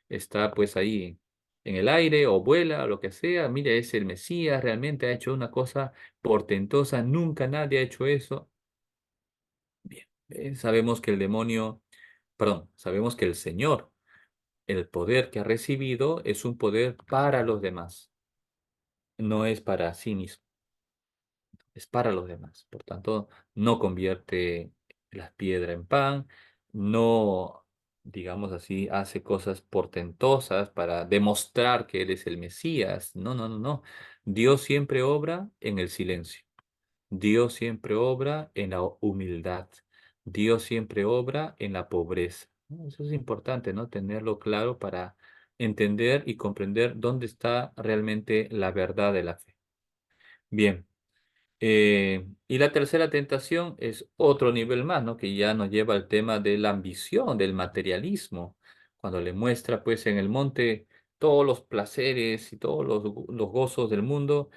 está pues ahí en el aire o vuela o lo que sea. Mire, es el Mesías, realmente ha hecho una cosa portentosa, nunca nadie ha hecho eso. Bien, sabemos que el demonio, perdón, sabemos que el Señor, el poder que ha recibido es un poder para los demás, no es para sí mismo, es para los demás. Por tanto, no convierte las piedras en pan, no, digamos así, hace cosas portentosas para demostrar que Él es el Mesías. No, no, no, no. Dios siempre obra en el silencio. Dios siempre obra en la humildad. Dios siempre obra en la pobreza, ¿no? Eso es importante, ¿no? Tenerlo claro para entender y comprender dónde está realmente la verdad de la fe. Bien. Y la tercera tentación es otro nivel más, ¿no? Que ya nos lleva al tema de la ambición, del materialismo, cuando le muestra pues en el monte todos los placeres y todos los gozos del mundo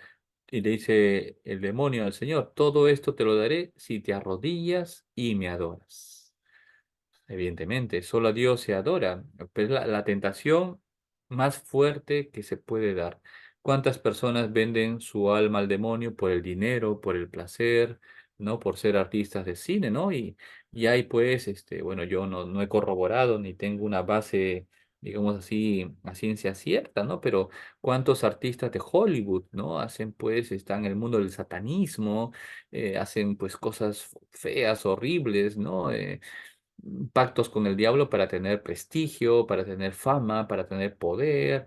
y le dice el demonio al Señor, todo esto te lo daré si te arrodillas y me adoras. Evidentemente, solo a Dios se adora, pero es la tentación más fuerte que se puede dar. ¿Cuántas personas venden su alma al demonio por el dinero, por el placer, ¿no? Por ser artistas de cine, ¿no? Y hay pues, bueno, yo no he corroborado ni tengo una base, digamos así, a ciencia cierta, ¿no? Pero ¿cuántos artistas de Hollywood, ¿no? Hacen pues, están en el mundo del satanismo, hacen pues cosas feas, horribles, ¿no? Pactos con el diablo para tener prestigio, para tener fama, para tener poder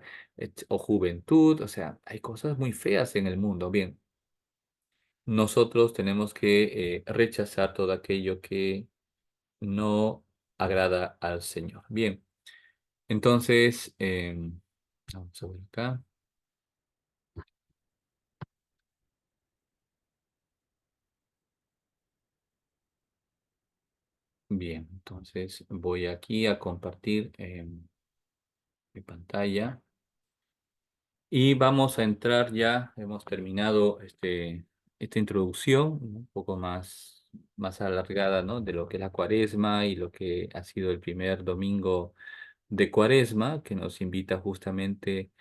o juventud. O sea, hay cosas muy feas en el mundo. Bien, nosotros tenemos que rechazar todo aquello que no agrada al Señor. Bien, entonces, vamos a ver acá. Bien, entonces voy aquí a compartir mi pantalla. Y vamos a entrar ya, hemos terminado esta introducción, ¿no? Un poco más alargada, ¿no? De lo que es la Cuaresma y lo que ha sido el primer domingo de Cuaresma, que nos invita justamente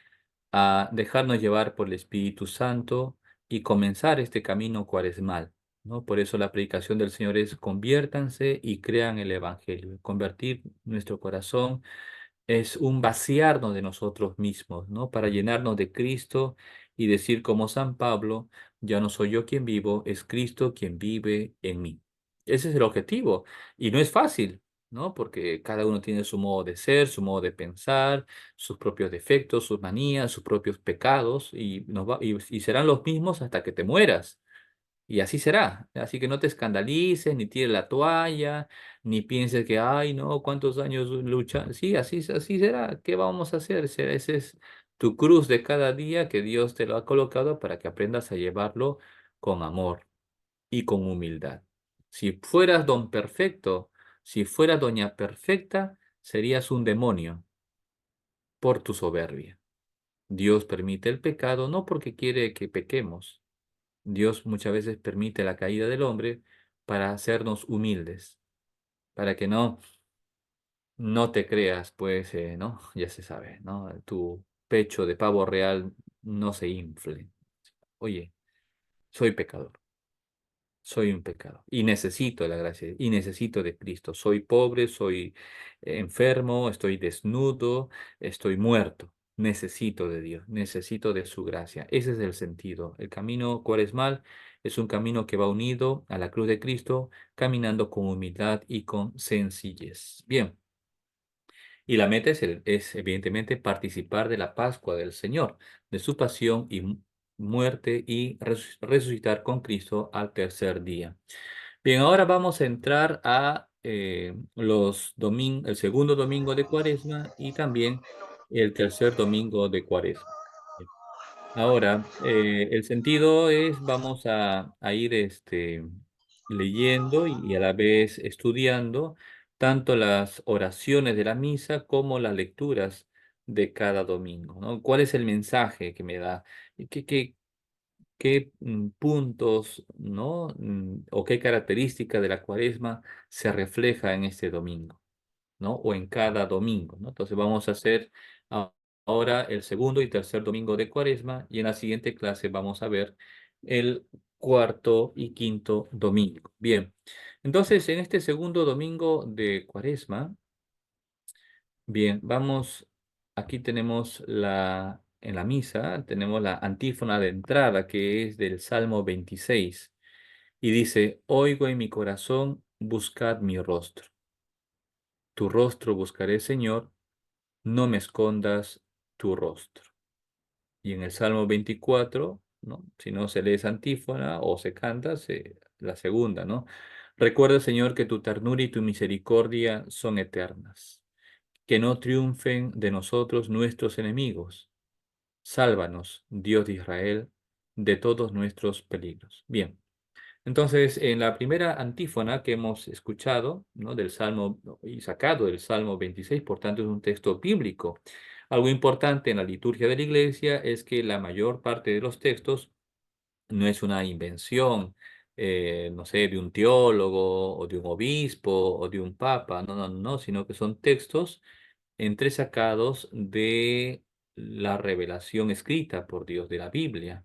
a dejarnos llevar por el Espíritu Santo y comenzar este camino cuaresmal, ¿no? Por eso la predicación del Señor es conviértanse y crean el Evangelio. Convertir nuestro corazón es un vaciarnos de nosotros mismos, ¿no? Para llenarnos de Cristo y decir como San Pablo, ya no soy yo quien vivo, es Cristo quien vive en mí. Ese es el objetivo y no es fácil, ¿no? Porque cada uno tiene su modo de ser, su modo de pensar, sus propios defectos, sus manías, sus propios pecados y serán los mismos hasta que te mueras. Y así será. Así que no te escandalices, ni tires la toalla, ni pienses que, ay, no, cuántos años lucha. Sí, así será. ¿Qué vamos a hacer? Ese es tu cruz de cada día que Dios te lo ha colocado para que aprendas a llevarlo con amor y con humildad. Si fueras don perfecto, si fueras doña perfecta, serías un demonio. por tu soberbia. Dios permite el pecado no porque quiere que pequemos. Dios muchas veces permite la caída del hombre para hacernos humildes, para que no te creas, pues, ¿no? Ya se sabe, ¿no? Tu pecho de pavo real no se infle. Oye, soy pecador. Soy un pecado y necesito la gracia y necesito de Cristo. Soy pobre, soy enfermo, estoy desnudo, estoy muerto. Necesito de Dios, necesito de su gracia. Ese es el sentido. El camino cuaresmal es un camino que va unido a la cruz de Cristo, caminando con humildad y con sencillez. Bien. Y la meta es evidentemente participar de la Pascua del Señor, de su pasión y muerte y resucitar con Cristo al tercer día. Bien, ahora vamos a entrar a el segundo domingo de Cuaresma y también el tercer domingo de Cuaresma. Ahora, el sentido es, vamos a ir leyendo y a la vez estudiando tanto las oraciones de la misa como las lecturas de cada domingo, ¿no? ¿Cuál es el mensaje que me da? ¿Qué puntos, ¿no? O qué característica de la cuaresma se refleja en este domingo? ¿No? O en cada domingo, ¿no? Entonces vamos a hacer ahora el segundo y tercer domingo de Cuaresma y en la siguiente clase vamos a ver el cuarto y quinto domingo. Bien, entonces en este segundo domingo de Cuaresma, bien, aquí tenemos en la misa, tenemos la antífona de entrada que es del Salmo 26 y dice, oigo en mi corazón, buscad mi rostro. Tu rostro buscaré, Señor, no me escondas tu rostro. Y en el Salmo 24, ¿no? Si no se lee esa antífona o se canta, la segunda, ¿no? Recuerda, Señor, que tu ternura y tu misericordia son eternas. Que no triunfen de nosotros nuestros enemigos. Sálvanos, Dios de Israel, de todos nuestros peligros. Bien. Entonces, en la primera antífona que hemos escuchado, ¿no? Del Salmo y sacado del Salmo 26, por tanto es un texto bíblico. Algo importante en la liturgia de la iglesia es que la mayor parte de los textos no es una invención, no sé, de un teólogo o de un obispo o de un papa, no, no, no, sino que son textos entresacados de la revelación escrita por Dios de la Biblia.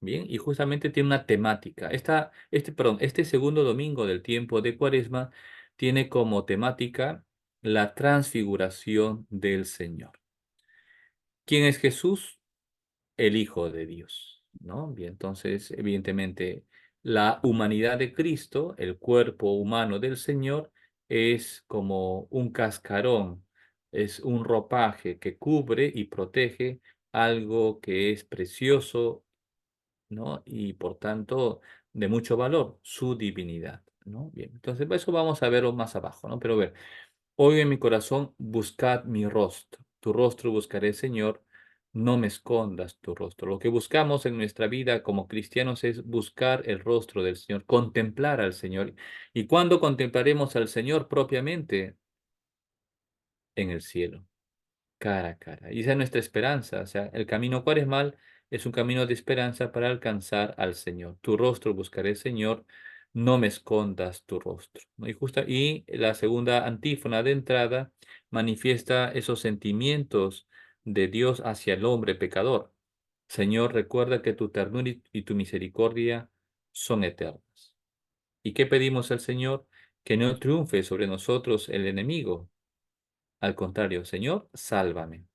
Bien, y justamente tiene una temática. Este segundo domingo del tiempo de Cuaresma tiene como temática la transfiguración del Señor. ¿Quién es Jesús? El Hijo de Dios, ¿no? Bien, entonces, evidentemente, la humanidad de Cristo, el cuerpo humano del Señor, es como un cascarón, es un ropaje que cubre y protege algo que es precioso, ¿no? Y por tanto, de mucho valor, su divinidad, ¿no? Bien, entonces, eso vamos a verlo más abajo, ¿no? Pero a ver, hoy en mi corazón buscad mi rostro. Tu rostro buscaré, Señor. No me escondas tu rostro. Lo que buscamos en nuestra vida como cristianos es buscar el rostro del Señor, contemplar al Señor. ¿Y cuándo contemplaremos al Señor propiamente? En el cielo, cara a cara. Y esa es nuestra esperanza. O sea, el camino cuaresmal es un camino de esperanza para alcanzar al Señor. Tu rostro buscaré, Señor, no me escondas tu rostro, ¿no? Y la segunda antífona de entrada manifiesta esos sentimientos de Dios hacia el hombre pecador. Señor, recuerda que tu ternura y tu misericordia son eternas. ¿Y qué pedimos al Señor? Que no triunfe sobre nosotros el enemigo. Al contrario, Señor, sálvame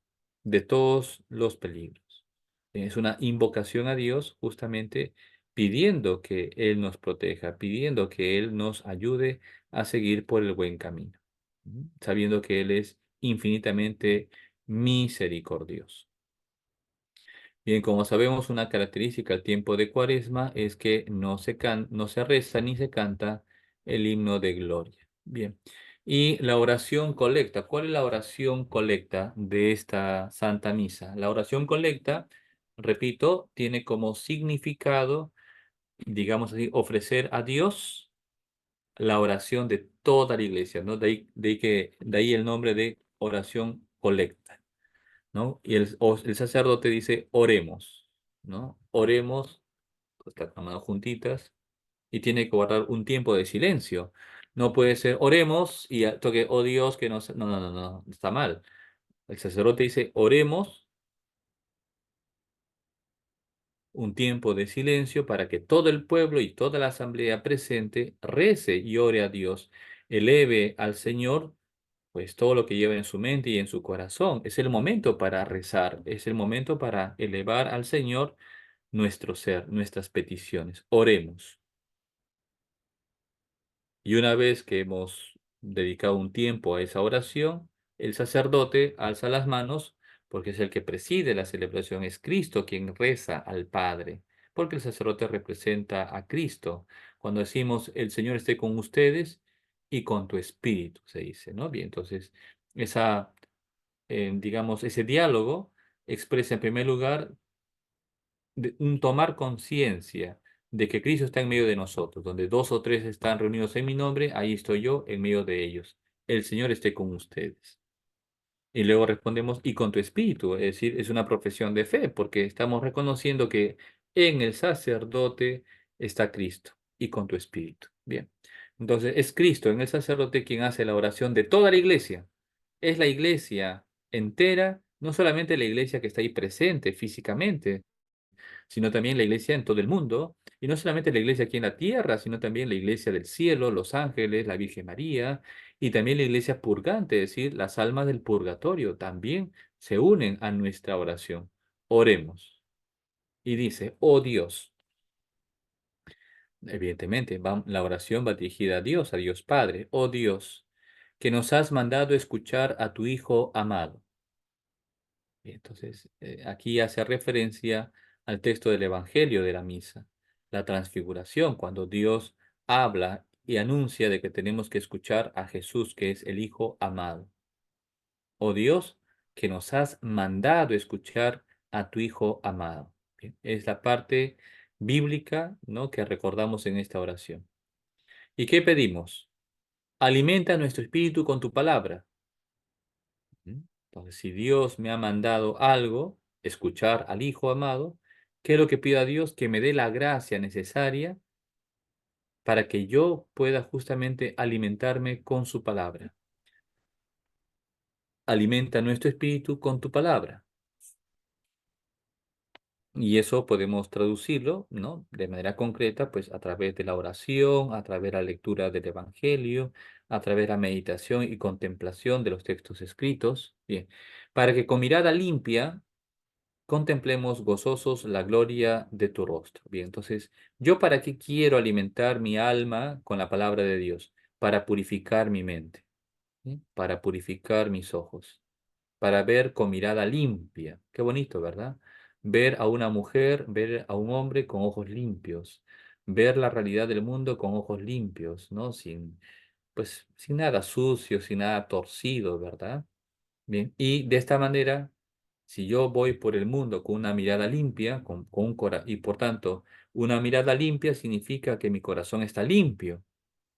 de todos los peligros. Es una invocación a Dios justamente pidiendo que Él nos proteja, pidiendo que Él nos ayude a seguir por el buen camino, sabiendo que Él es infinitamente misericordioso. Bien, como sabemos, una característica del tiempo de Cuaresma es que no se reza ni se canta el himno de gloria. Bien, y la oración colecta. ¿Cuál es la oración colecta de esta Santa Misa? La oración colecta, repito, tiene como significado, digamos así, ofrecer a Dios la oración de toda la iglesia, ¿no? De ahí el nombre de oración colecta. ¿no? Y el sacerdote dice, oremos, ¿no? Oremos, están las manos juntitas, y tiene que guardar un tiempo de silencio. No puede ser, oremos y toque, oh Dios, que nos... No, no, no, no, está mal. El sacerdote dice, oremos un tiempo de silencio para que todo el pueblo y toda la asamblea presente rece y ore a Dios, eleve al Señor, pues todo lo que lleva en su mente y en su corazón. Es el momento para rezar, es el momento para elevar al Señor nuestro ser, nuestras peticiones. Oremos. Y una vez que hemos dedicado un tiempo a esa oración, el sacerdote alza las manos porque es el que preside la celebración. Es Cristo quien reza al Padre, porque el sacerdote representa a Cristo. Cuando decimos el Señor esté con ustedes y con tu espíritu, se dice, ¿no? Bien, entonces, esa, digamos, ese diálogo expresa en primer lugar un tomar conciencia de que Cristo está en medio de nosotros, donde dos o tres están reunidos en mi nombre, ahí estoy yo en medio de ellos. El Señor esté con ustedes. Y luego respondemos, y con tu espíritu, es decir, es una profesión de fe, porque estamos reconociendo que en el sacerdote está Cristo y con tu espíritu. Bien, entonces es Cristo en el sacerdote quien hace la oración de toda la iglesia. Es la iglesia entera, no solamente la iglesia que está ahí presente físicamente, sino también la iglesia en todo el mundo, y no solamente la iglesia aquí en la tierra, sino también la iglesia del cielo, los ángeles, la Virgen María, y también la iglesia purgante, es decir, las almas del purgatorio también se unen a nuestra oración. Oremos. Y dice, oh Dios, evidentemente la oración va dirigida a Dios Padre, oh Dios, que nos has mandado escuchar a tu Hijo amado. Y entonces, aquí hace referencia al texto del Evangelio de la misa, la transfiguración, cuando Dios habla y anuncia de que tenemos que escuchar a Jesús, que es el Hijo amado. Oh Dios, que nos has mandado escuchar a tu Hijo amado. Bien, es la parte bíblica, ¿no?, que recordamos en esta oración. ¿Y qué pedimos? Alimenta nuestro espíritu con tu palabra. Entonces, si Dios me ha mandado algo, escuchar al Hijo amado, ¿qué es lo que pido a Dios? Que me dé la gracia necesaria para que yo pueda justamente alimentarme con su palabra. Alimenta nuestro espíritu con tu palabra. Y eso podemos traducirlo, ¿no?, de manera concreta, pues a través de la oración, a través de la lectura del Evangelio, a través de la meditación y contemplación de los textos escritos. Bien, para que con mirada limpia contemplemos gozosos la gloria de tu rostro. Bien, entonces, ¿yo para qué quiero alimentar mi alma con la palabra de Dios? Para purificar mi mente, ¿sí?, para purificar mis ojos, para ver con mirada limpia. Qué bonito, ¿verdad? Ver a una mujer, ver a un hombre con ojos limpios, ver la realidad del mundo con ojos limpios, ¿no? Sin, pues, sin nada sucio, sin nada torcido, ¿verdad? Bien, y de esta manera, si yo voy por el mundo con una mirada limpia, y por tanto, una mirada limpia significa que mi corazón está limpio,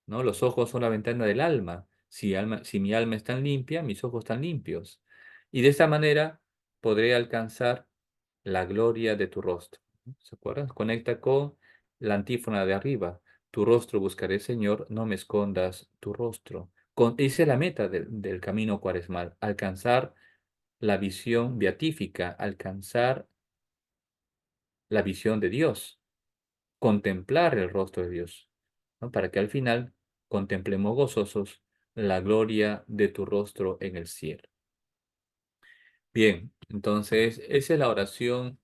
¿no? Los ojos son la ventana del alma. Si mi alma está limpia, mis ojos están limpios. Y de esta manera podré alcanzar la gloria de tu rostro. ¿Se acuerdan? Conecta con la antífona de arriba. Tu rostro buscaré, Señor, no me escondas tu rostro. Esa es la meta del camino cuaresmal, alcanzar la visión beatífica, alcanzar la visión de Dios, contemplar el rostro de Dios, ¿no?, para que al final contemplemos gozosos la gloria de tu rostro en el cielo. Bien, entonces esa es la oración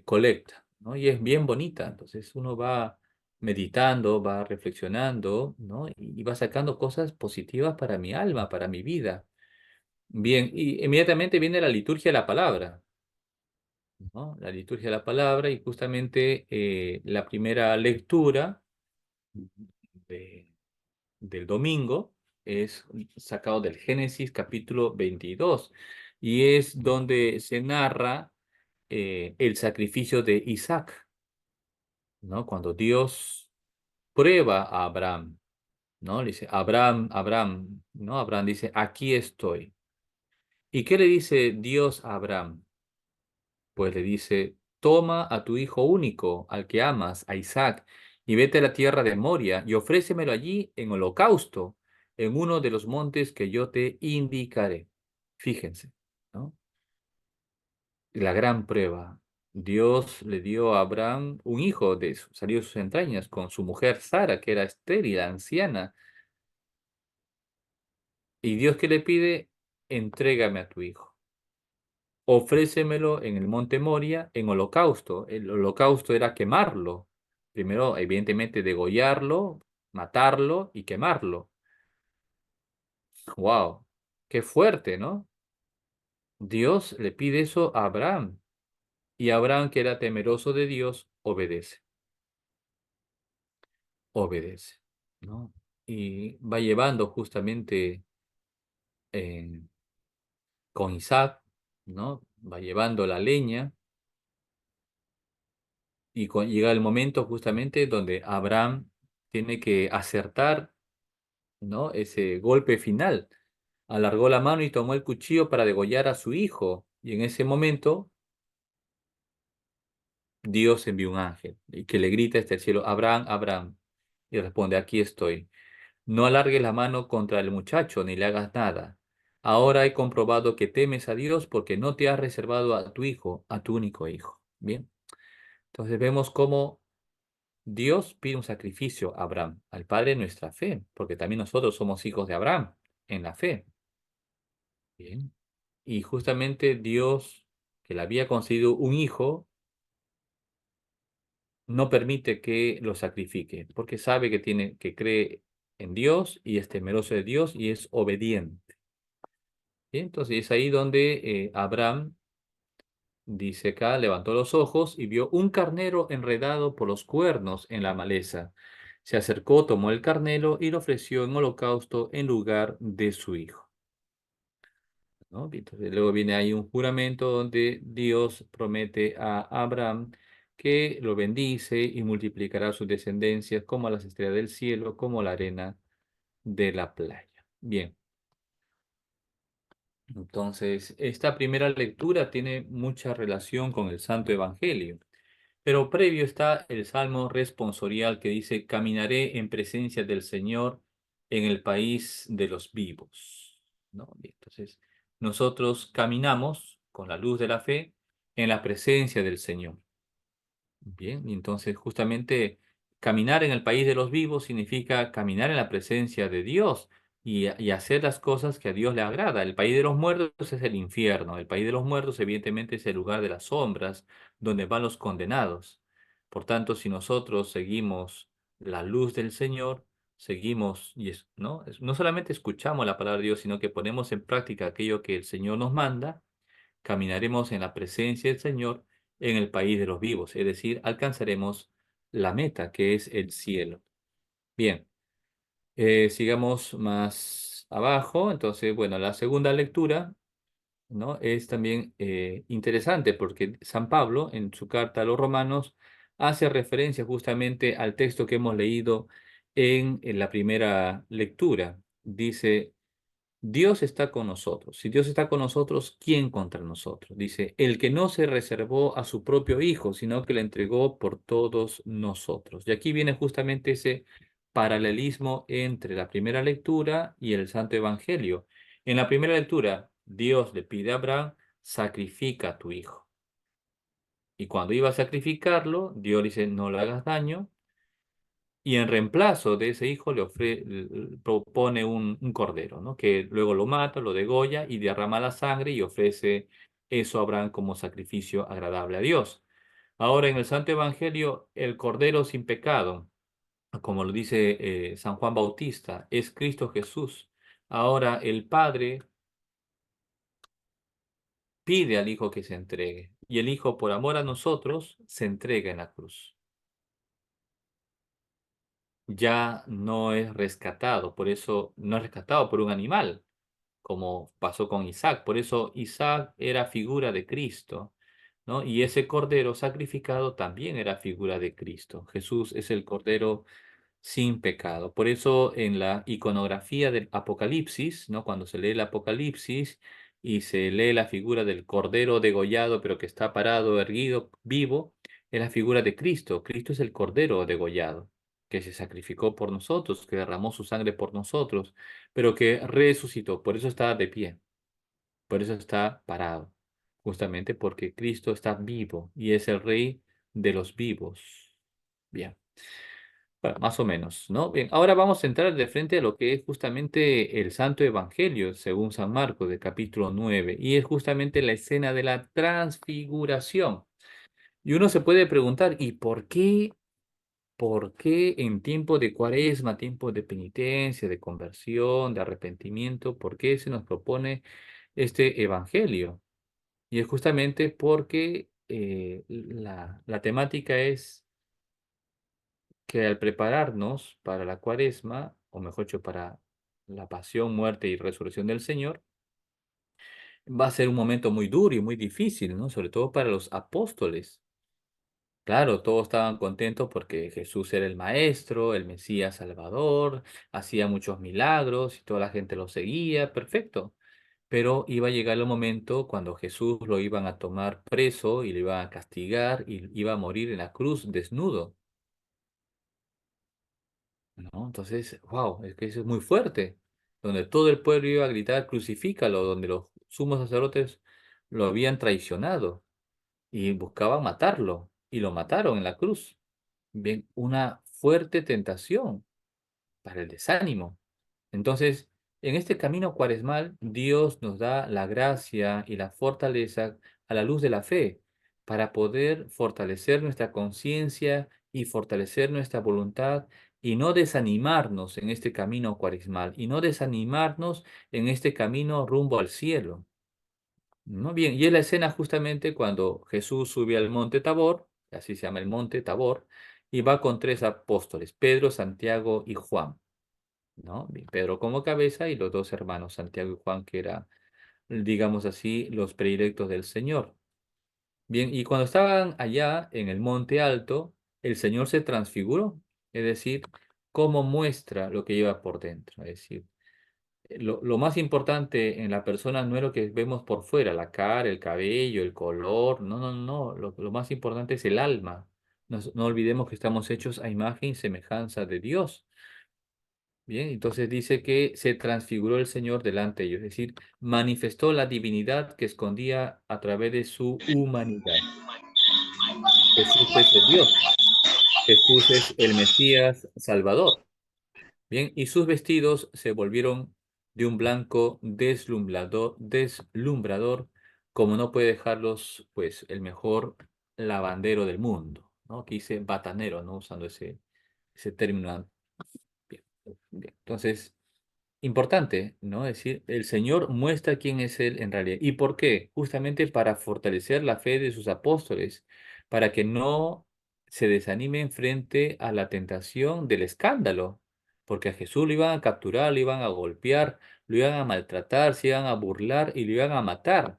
colecta, ¿no? Y es bien bonita. Entonces uno va meditando, va reflexionando, ¿no? Y va sacando cosas positivas para mi alma, para mi vida. Bien, y inmediatamente viene la liturgia de la palabra, ¿no? La liturgia de la palabra y justamente la primera lectura de- del domingo es sacado del Génesis capítulo 22 y es donde se narra el sacrificio de Isaac, ¿no? Cuando Dios prueba a Abraham, ¿no? Le dice, Abraham, Abraham, ¿no? Abraham dice, aquí estoy. ¿Y qué le dice Dios a Abraham? Pues le dice, toma a tu hijo único, al que amas, a Isaac, y vete a la tierra de Moria y ofrécemelo allí en holocausto, en uno de los montes que yo te indicaré. Fíjense, ¿no? La gran prueba. Dios le dio a Abraham un hijo salió de sus entrañas con su mujer Sara, que era estéril, anciana. Y Dios que le pide, entrégame a tu hijo. Ofrécemelo en el monte Moria en holocausto. El holocausto era quemarlo. Primero, evidentemente, degollarlo, matarlo y quemarlo. ¡Wow! ¡Qué fuerte!, ¿no? Dios le pide eso a Abraham. Y Abraham, que era temeroso de Dios, obedece. Obedece, ¿no? Y va llevando justamente eh, con Isaac, ¿no? Va llevando la leña. Y llega el momento justamente donde Abraham tiene que acertar, ¿no? Ese golpe final. Alargó la mano y tomó el cuchillo para degollar a su hijo. Y en ese momento Dios envió un ángel y que le grita desde el cielo, Abraham, Abraham. Y responde, aquí estoy. No alargues la mano contra el muchacho ni le hagas nada. Ahora he comprobado que temes a Dios porque no te has reservado a tu hijo, a tu único hijo. Bien. Entonces vemos cómo Dios pide un sacrificio a Abraham, al padre de nuestra fe, porque también nosotros somos hijos de Abraham en la fe. Bien. Y justamente Dios, que le había concedido un hijo, no permite que lo sacrifique, porque sabe que cree en Dios y es temeroso de Dios y es obediente. Bien, entonces es ahí donde Abraham, dice acá, levantó los ojos y vio un carnero enredado por los cuernos en la maleza. Se acercó, tomó el carnero y lo ofreció en holocausto en lugar de su hijo, ¿no? Entonces, luego viene ahí un juramento donde Dios promete a Abraham que lo bendice y multiplicará sus descendencias como las estrellas del cielo, como la arena de la playa. Bien, entonces esta primera lectura tiene mucha relación con el Santo Evangelio. Pero previo está el salmo responsorial que dice, caminaré en presencia del Señor en el país de los vivos, ¿no? Bien, entonces, nosotros caminamos con la luz de la fe en la presencia del Señor. Bien, y entonces justamente caminar en el país de los vivos significa caminar en la presencia de Dios y hacer las cosas que a Dios le agrada. El país de los muertos es el infierno. El país de los muertos evidentemente es el lugar de las sombras, donde van los condenados. Por tanto, si nosotros seguimos la luz del Señor, seguimos, ¿no? No solamente escuchamos la palabra de Dios, sino que ponemos en práctica aquello que el Señor nos manda, caminaremos en la presencia del Señor en el país de los vivos, es decir, alcanzaremos la meta, que es el cielo. Bien, sigamos más abajo. Entonces, bueno, la segunda lectura, ¿no? Es también interesante porque San Pablo, en su carta a los Romanos, hace referencia justamente al texto que hemos leído en la primera lectura. Dice, Dios está con nosotros. Si Dios está con nosotros, ¿quién contra nosotros? Dice, el que no se reservó a su propio Hijo, sino que le entregó por todos nosotros. Y aquí viene justamente ese paralelismo entre la primera lectura y el Santo Evangelio. En la primera lectura, Dios le pide a Abraham, sacrifica a tu hijo. Y cuando iba a sacrificarlo, Dios le dice, no le hagas daño, y en reemplazo de ese hijo propone un cordero, ¿no? Que luego lo mata, lo degolla y derrama la sangre y ofrece eso a Abraham como sacrificio agradable a Dios. Ahora en el Santo Evangelio, el cordero sin pecado, como lo dice San Juan Bautista, es Cristo Jesús. Ahora el Padre pide al Hijo que se entregue y el Hijo por amor a nosotros se entrega en la cruz. Ya no es rescatado, por eso no es rescatado por un animal, como pasó con Isaac. Por eso Isaac era figura de Cristo, ¿no? Y ese cordero sacrificado también era figura de Cristo. Jesús es el cordero sin pecado. Por eso en la iconografía del Apocalipsis, ¿no? Cuando se lee el Apocalipsis, y se lee la figura del cordero degollado, pero que está parado, erguido, vivo, es la figura de Cristo. Cristo es el cordero degollado, que se sacrificó por nosotros, que derramó su sangre por nosotros, pero que resucitó. Por eso está de pie, por eso está parado, justamente porque Cristo está vivo y es el Rey de los vivos. Bien. Bueno, más o menos, ¿no? Bien, ahora vamos a entrar de frente a lo que es justamente el Santo Evangelio, según San Marcos, de capítulo 9, y es justamente la escena de la transfiguración. Y uno se puede preguntar, ¿y por qué en tiempo de cuaresma, tiempo de penitencia, de conversión, de arrepentimiento, por qué se nos propone este Evangelio? Y es justamente porque la temática es que al prepararnos para la cuaresma, o mejor dicho, para la pasión, muerte y resurrección del Señor, va a ser un momento muy duro y muy difícil, ¿no? Sobre todo para los apóstoles. Claro, todos estaban contentos porque Jesús era el Maestro, el Mesías Salvador, hacía muchos milagros y toda la gente lo seguía, perfecto. Pero iba a llegar el momento cuando Jesús lo iban a tomar preso y lo iban a castigar y iba a morir en la cruz desnudo. ¿No? Entonces, wow, es que eso es muy fuerte. Donde todo el pueblo iba a gritar, crucifícalo, donde los sumos sacerdotes lo habían traicionado y buscaban matarlo, y lo mataron en la cruz. Bien, una fuerte tentación para el desánimo. Entonces, en este camino cuaresmal, Dios nos da la gracia y la fortaleza a la luz de la fe para poder fortalecer nuestra conciencia y fortalecer nuestra voluntad y no desanimarnos en este camino cuaresmal y no desanimarnos en este camino rumbo al cielo. ¿No? Bien, y es la escena justamente cuando Jesús sube al monte Tabor, así se llama el monte Tabor, y va con tres apóstoles, Pedro, Santiago y Juan. ¿No? Bien, Pedro como cabeza y los dos hermanos, Santiago y Juan, que eran, digamos así, los predilectos del Señor. Bien, y cuando estaban allá en el monte alto, el Señor se transfiguró, es decir, cómo muestra lo que lleva por dentro. Es decir, lo más importante en la persona no es lo que vemos por fuera, la cara, el cabello, el color, no, no, no, lo más importante es el alma. No olvidemos que estamos hechos a imagen y semejanza de Dios. Bien, entonces dice que se transfiguró el Señor delante de ellos, es decir, manifestó la divinidad que escondía a través de su humanidad. Jesús es el Dios, Jesús es el Mesías Salvador. Bien, y sus vestidos se volvieron de un blanco deslumbrador, como no puede dejarlos, pues, el mejor lavandero del mundo, ¿no? Aquí dice batanero, ¿no? Usando ese término. Bien, bien. Entonces, importante, ¿no? Es decir, el Señor muestra quién es Él en realidad. ¿Y por qué? Justamente para fortalecer la fe de sus apóstoles, para que no se desanimen frente a la tentación del escándalo, porque a Jesús lo iban a capturar, lo iban a golpear, lo iban a maltratar, se iban a burlar y lo iban a matar.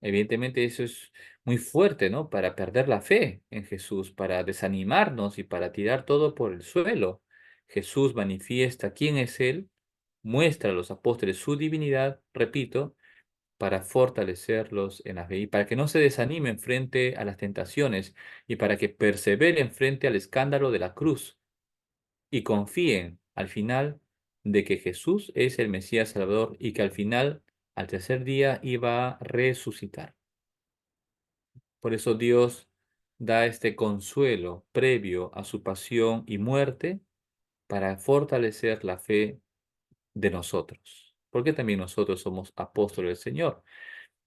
Evidentemente eso es muy fuerte, ¿no? Para perder la fe en Jesús, para desanimarnos y para tirar todo por el suelo. Jesús manifiesta quién es Él, muestra a los apóstoles su divinidad, repito, para fortalecerlos en la fe y para que no se desanimen frente a las tentaciones y para que perseveren frente al escándalo de la cruz y confíen al final de que Jesús es el Mesías Salvador y que al final, al tercer día, iba a resucitar. Por eso Dios da este consuelo previo a su pasión y muerte para fortalecer la fe de nosotros, porque también nosotros somos apóstoles del Señor.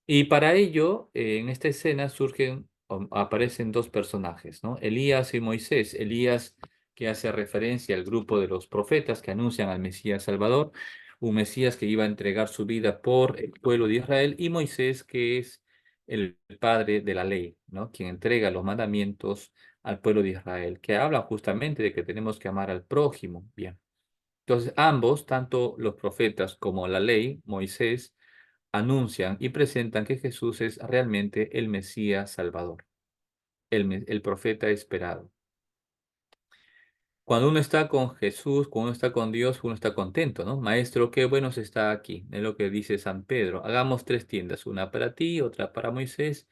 Y para ello, en esta escena surgen, o aparecen dos personajes, ¿no? Elías y Moisés. Elías, que hace referencia al grupo de los profetas que anuncian al Mesías Salvador, un Mesías que iba a entregar su vida por el pueblo de Israel, y Moisés, que es el padre de la ley, ¿no? Quien entrega los mandamientos al pueblo de Israel, que habla justamente de que tenemos que amar al prójimo. Bien. Entonces, ambos, tanto los profetas como la ley, Moisés, anuncian y presentan que Jesús es realmente el Mesías Salvador, el profeta esperado. Cuando uno está con Jesús, cuando uno está con Dios, uno está contento, ¿no? Maestro, qué bueno se está aquí. Es lo que dice San Pedro. Hagamos 3 tiendas, una para ti, otra para Moisés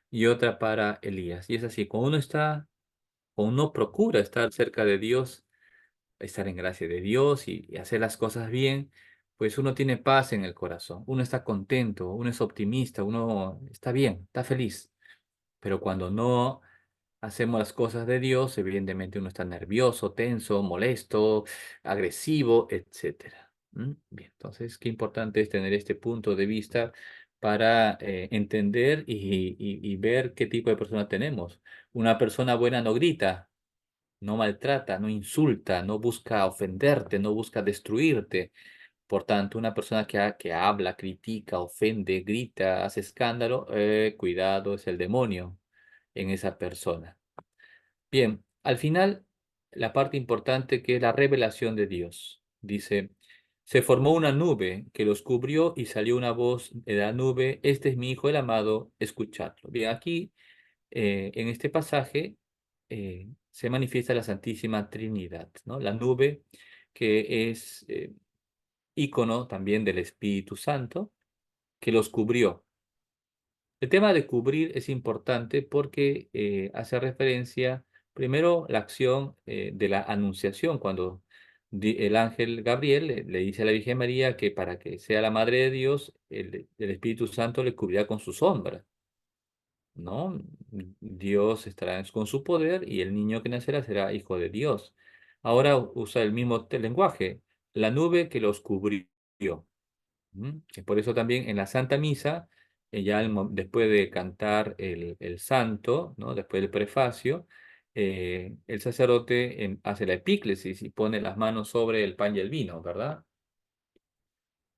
y otra para Elías. Y es así, cuando uno procura estar cerca de Dios, estar en gracia de Dios y hacer las cosas bien, pues uno tiene paz en el corazón, uno está contento, uno es optimista, uno está bien, está feliz. Pero cuando no hacemos las cosas de Dios, evidentemente uno está nervioso, tenso, molesto, agresivo, etcétera. Bien, entonces, qué importante es tener este punto de vista para entender y ver qué tipo de persona tenemos. Una persona buena no grita, no maltrata, no insulta, no busca ofenderte, no busca destruirte. Por tanto, una persona que habla, critica, ofende, grita, hace escándalo, cuidado, es el demonio en esa persona. Bien, al final, la parte importante que es la revelación de Dios. Dice, se formó una nube que los cubrió y salió una voz de la nube, este es mi Hijo el amado, escuchadlo. Bien, aquí en este pasaje se manifiesta la Santísima Trinidad, ¿no? La nube que es ícono también del Espíritu Santo, que los cubrió. El tema de cubrir es importante porque hace referencia, primero, la acción de la anunciación, cuando el ángel Gabriel le dice a la Virgen María que para que sea la madre de Dios, el Espíritu Santo le cubrirá con su sombra, ¿no? Dios estará con su poder y el niño que nacerá será hijo de Dios. Ahora usa el mismo lenguaje, la nube que los cubrió. Y por eso también en la Santa Misa, ya después de cantar el santo, ¿no? Después del prefacio, el sacerdote hace la epíclesis y pone las manos sobre el pan y el vino, ¿verdad?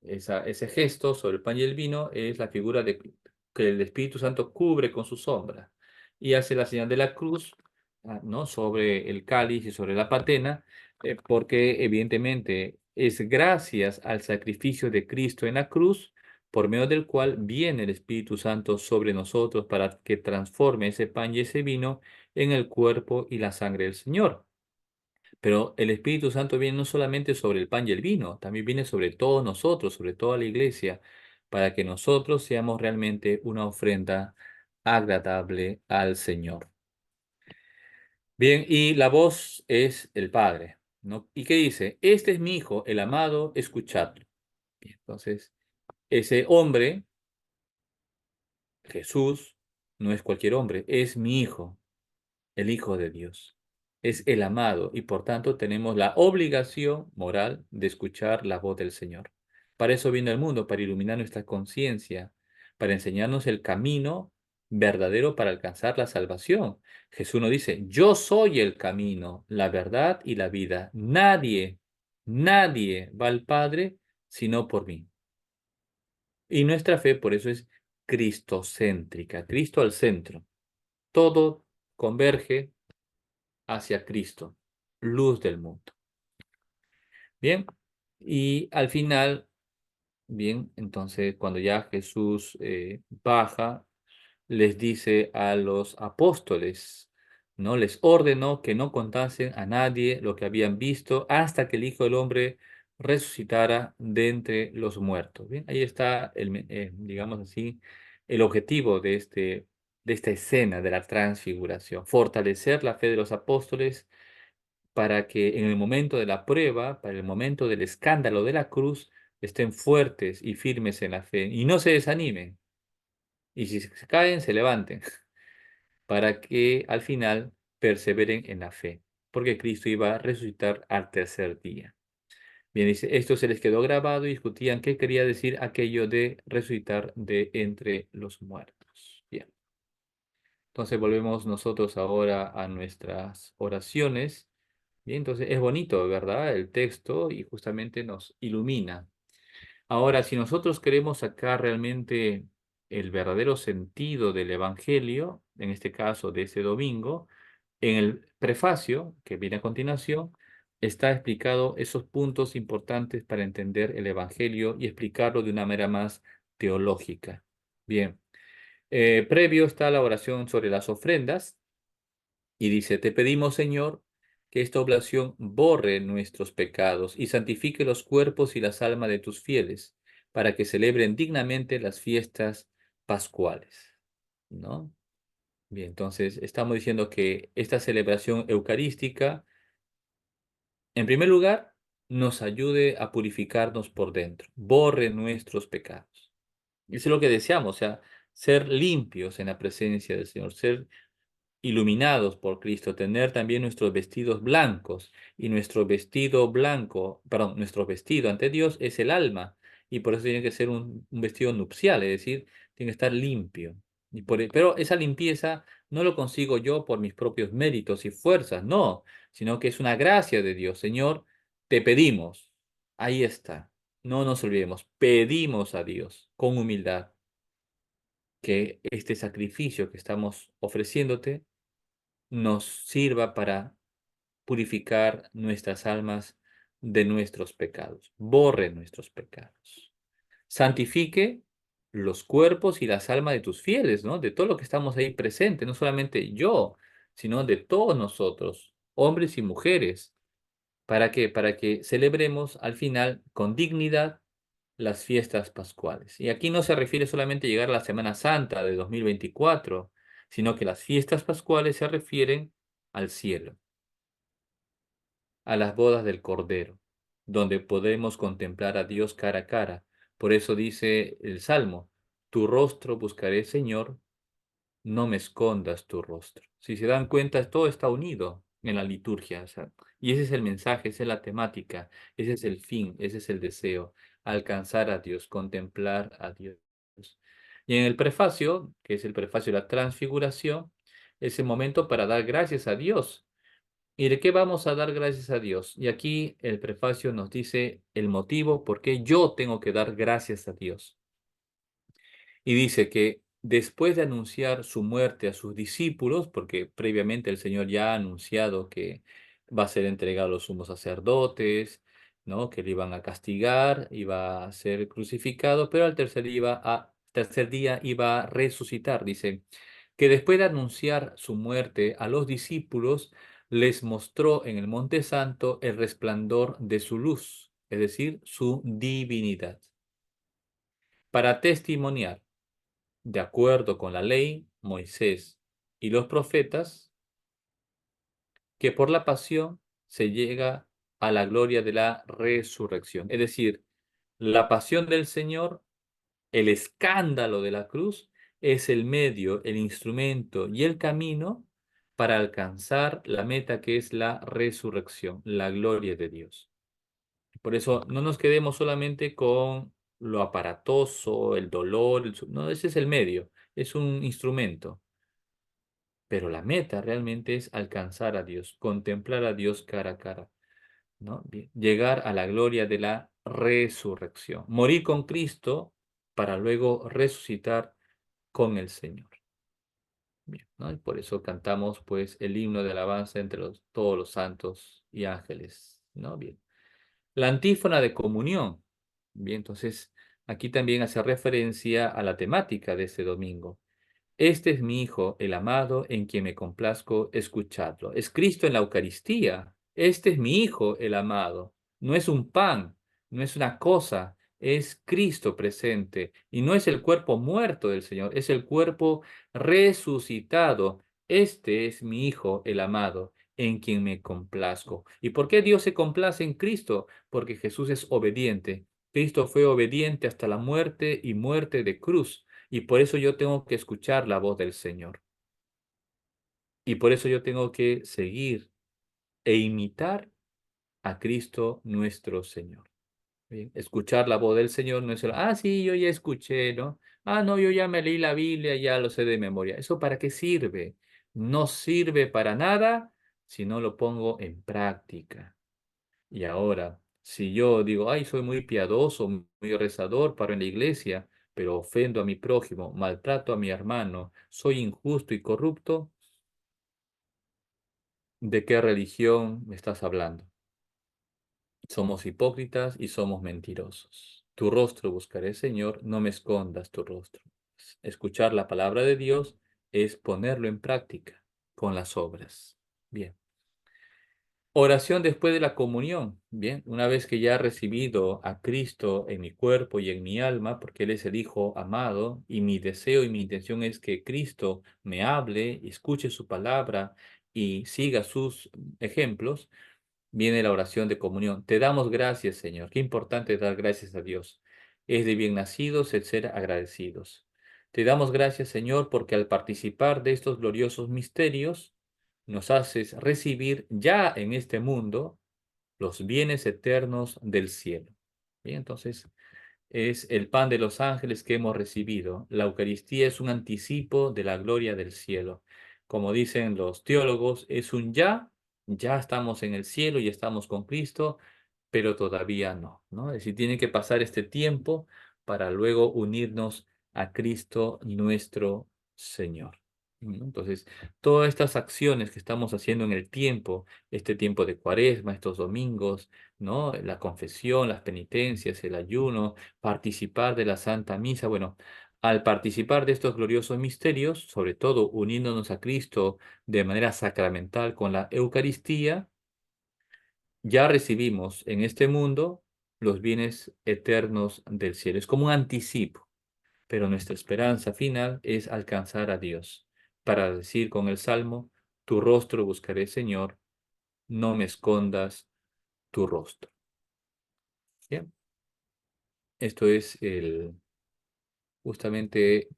Ese gesto sobre el pan y el vino es la figura de que el Espíritu Santo cubre con su sombra y hace la señal de la cruz, ¿no? Sobre el cáliz y sobre la patena, porque evidentemente es gracias al sacrificio de Cristo en la cruz, por medio del cual viene el Espíritu Santo sobre nosotros para que transforme ese pan y ese vino en el cuerpo y la sangre del Señor. Pero el Espíritu Santo viene no solamente sobre el pan y el vino, también viene sobre todos nosotros, sobre toda la iglesia, para que nosotros seamos realmente una ofrenda agradable al Señor. Bien, y la voz es el Padre, ¿no? ¿Y qué dice? Este es mi Hijo, el amado, escuchadlo. Bien, entonces, ese hombre, Jesús, no es cualquier hombre, es mi Hijo, el Hijo de Dios. Es el amado y por tanto tenemos la obligación moral de escuchar la voz del Señor. Para eso vino el mundo, para iluminar nuestra conciencia, para enseñarnos el camino verdadero para alcanzar la salvación. Jesús nos dice, yo soy el camino, la verdad y la vida. Nadie va al Padre sino por mí. Y nuestra fe por eso es cristocéntrica, Cristo al centro. Todo converge hacia Cristo, luz del mundo. Bien, y al final, bien, entonces cuando ya Jesús baja, les dice a los apóstoles, ¿no? Les ordenó que no contasen a nadie lo que habían visto hasta que el Hijo del Hombre resucitara de entre los muertos. Bien, ahí está, digamos así, el objetivo de esta escena de la transfiguración, fortalecer la fe de los apóstoles para que en el momento de la prueba, para el momento del escándalo de la cruz, estén fuertes y firmes en la fe y no se desanimen. Y si se caen, se levanten, para que al final perseveren en la fe, porque Cristo iba a resucitar al tercer día. Bien, dice, esto se les quedó grabado y discutían qué quería decir aquello de resucitar de entre los muertos. Bien, entonces volvemos nosotros ahora a nuestras oraciones. Bien, entonces es bonito, ¿verdad? El texto y justamente nos ilumina. Ahora, si nosotros queremos sacar realmente el verdadero sentido del Evangelio, en este caso de ese domingo, en el prefacio que viene a continuación, está explicado esos puntos importantes para entender el Evangelio y explicarlo de una manera más teológica. Bien, previo está la oración sobre las ofrendas y dice, te pedimos, Señor, que esta oblación borre nuestros pecados y santifique los cuerpos y las almas de tus fieles, para que celebren dignamente las fiestas pascuales, ¿no? Bien, entonces estamos diciendo que esta celebración eucarística, en primer lugar, nos ayude a purificarnos por dentro, borre nuestros pecados. Eso es lo que deseamos, o sea, ser limpios en la presencia del Señor, ser iluminados por Cristo, tener también nuestros vestidos blancos. Y nuestro vestido blanco, perdón, nuestro vestido ante Dios es el alma. Y por eso tiene que ser un vestido nupcial, es decir, tiene que estar limpio. Pero esa limpieza no lo consigo yo por mis propios méritos y fuerzas, no, sino que es una gracia de Dios. Señor, te pedimos, ahí está, no nos olvidemos, pedimos a Dios con humildad que este sacrificio que estamos ofreciéndote nos sirva para purificar nuestras almas de nuestros pecados, borre nuestros pecados, santifique los cuerpos y las almas de tus fieles, ¿no? De todo lo que estamos ahí presente, no solamente yo, sino de todos nosotros, hombres y mujeres. ¿Para qué? Para que celebremos al final con dignidad las fiestas pascuales. Y aquí no se refiere solamente a llegar a la Semana Santa de 2024, sino que las fiestas pascuales se refieren al cielo, a las bodas del Cordero, donde podemos contemplar a Dios cara a cara. Por eso dice el Salmo, tu rostro buscaré, Señor, no me escondas tu rostro. Si se dan cuenta, todo está unido en la liturgia. O sea, y ese es el mensaje, esa es la temática, ese es el fin, ese es el deseo, alcanzar a Dios, contemplar a Dios. Y en el prefacio, que es el prefacio de la transfiguración, es el momento para dar gracias a Dios. ¿Y de qué vamos a dar gracias a Dios? Y aquí el prefacio nos dice el motivo por qué yo tengo que dar gracias a Dios. Y dice que después de anunciar su muerte a sus discípulos, porque previamente el Señor ya ha anunciado que va a ser entregado a los sumos sacerdotes, ¿no? Que le iban a castigar, iba a ser crucificado, pero al tercer día iba a resucitar. Dice que después de anunciar su muerte a los discípulos, les mostró en el Monte Santo el resplandor de su luz, es decir, su divinidad, para testimoniar de acuerdo con la ley, Moisés y los profetas, que por la pasión se llega a la gloria de la resurrección. Es decir, la pasión del Señor, el escándalo de la cruz, es el medio, el instrumento y el camino para alcanzar la meta que es la resurrección, la gloria de Dios. Por eso no nos quedemos solamente con lo aparatoso, el dolor, no, ese es el medio, es un instrumento. Pero la meta realmente es alcanzar a Dios, contemplar a Dios cara a cara, ¿no? Bien, llegar a la gloria de la resurrección, morir con Cristo para luego resucitar con el Señor. Bien, ¿no? Y por eso cantamos pues el himno de alabanza entre todos los santos y ángeles, ¿no? Bien. La antífona de comunión. Bien, entonces aquí también hace referencia a la temática de este domingo. Este es mi Hijo, el amado, en quien me complazco escucharlo. Es Cristo en la Eucaristía. Este es mi Hijo, el amado. No es un pan, no es una cosa, es Cristo presente. Y no es el cuerpo muerto del Señor, es el cuerpo resucitado. Este es mi Hijo, el amado, en quien me complazco. ¿Y por qué Dios se complace en Cristo? Porque Jesús es obediente. Cristo fue obediente hasta la muerte y muerte de cruz. Y por eso yo tengo que escuchar la voz del Señor. Y por eso yo tengo que seguir e imitar a Cristo nuestro Señor. Bien, escuchar la voz del Señor no es el, sí, yo ya escuché, ¿no? No, yo ya me leí la Biblia, ya lo sé de memoria. ¿Eso para qué sirve? No sirve para nada si no lo pongo en práctica. Y ahora, si yo digo, soy muy piadoso, muy rezador, paro en la iglesia, pero ofendo a mi prójimo, maltrato a mi hermano, soy injusto y corrupto, ¿de qué religión me estás hablando? Somos hipócritas y somos mentirosos. Tu rostro buscaré, Señor, no me escondas tu rostro. Escuchar la palabra de Dios es ponerlo en práctica con las obras. Bien. Oración después de la comunión. Bien, una vez que ya he recibido a Cristo en mi cuerpo y en mi alma, porque Él es el Hijo amado, y mi deseo y mi intención es que Cristo me hable, escuche su palabra y siga sus ejemplos, viene la oración de comunión. Te damos gracias, Señor. Qué importante dar gracias a Dios. Es de bien nacidos el ser agradecidos. Te damos gracias, Señor, porque al participar de estos gloriosos misterios, nos haces recibir ya en este mundo los bienes eternos del cielo. Bien, entonces es el pan de los ángeles que hemos recibido. La Eucaristía es un anticipo de la gloria del cielo. Como dicen los teólogos, es un ya estamos en el cielo y estamos con Cristo, pero todavía no, ¿no? Es decir, tiene que pasar este tiempo para luego unirnos a Cristo nuestro Señor. ¿No? Entonces, todas estas acciones que estamos haciendo en el tiempo, este tiempo de Cuaresma, estos domingos, ¿no? La confesión, las penitencias, el ayuno, participar de la Santa Misa, bueno, al participar de estos gloriosos misterios, sobre todo uniéndonos a Cristo de manera sacramental con la Eucaristía, ya recibimos en este mundo los bienes eternos del cielo. Es como un anticipo, pero nuestra esperanza final es alcanzar a Dios, para decir con el Salmo, tu rostro buscaré, Señor, no me escondas tu rostro. Bien, esto es justamente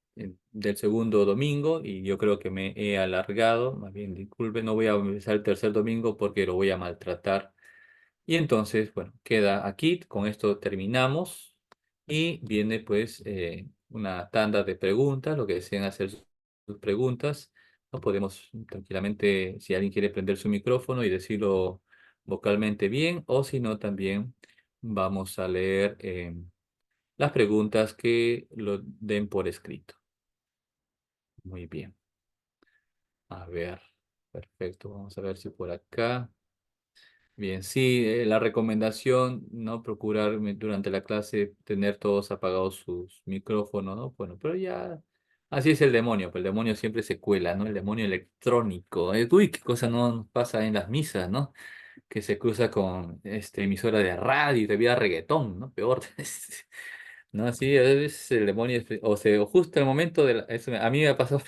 del segundo domingo y yo creo que me he alargado, más bien disculpe, no voy a empezar el tercer domingo porque lo voy a maltratar. Y entonces, bueno, queda aquí, con esto terminamos y viene pues una tanda de preguntas, lo que desean hacer sus preguntas. No podemos tranquilamente, si alguien quiere prender su micrófono y decirlo vocalmente bien, o si no, también vamos a leer las preguntas que lo den por escrito. Muy bien. A ver, perfecto. Vamos a ver si por acá. Bien, sí, la recomendación, ¿no? Procurar durante la clase tener todos apagados sus micrófonos, ¿no? Bueno, pero ya, así es el demonio, pues el demonio siempre se cuela, ¿no? El demonio electrónico. Uy, qué cosa no pasa en las misas, ¿no? Que se cruza con emisora de radio y te vía reggaetón, ¿no? Peor. No, sí, a veces el demonio, o justo el momento a mí me ha pasado,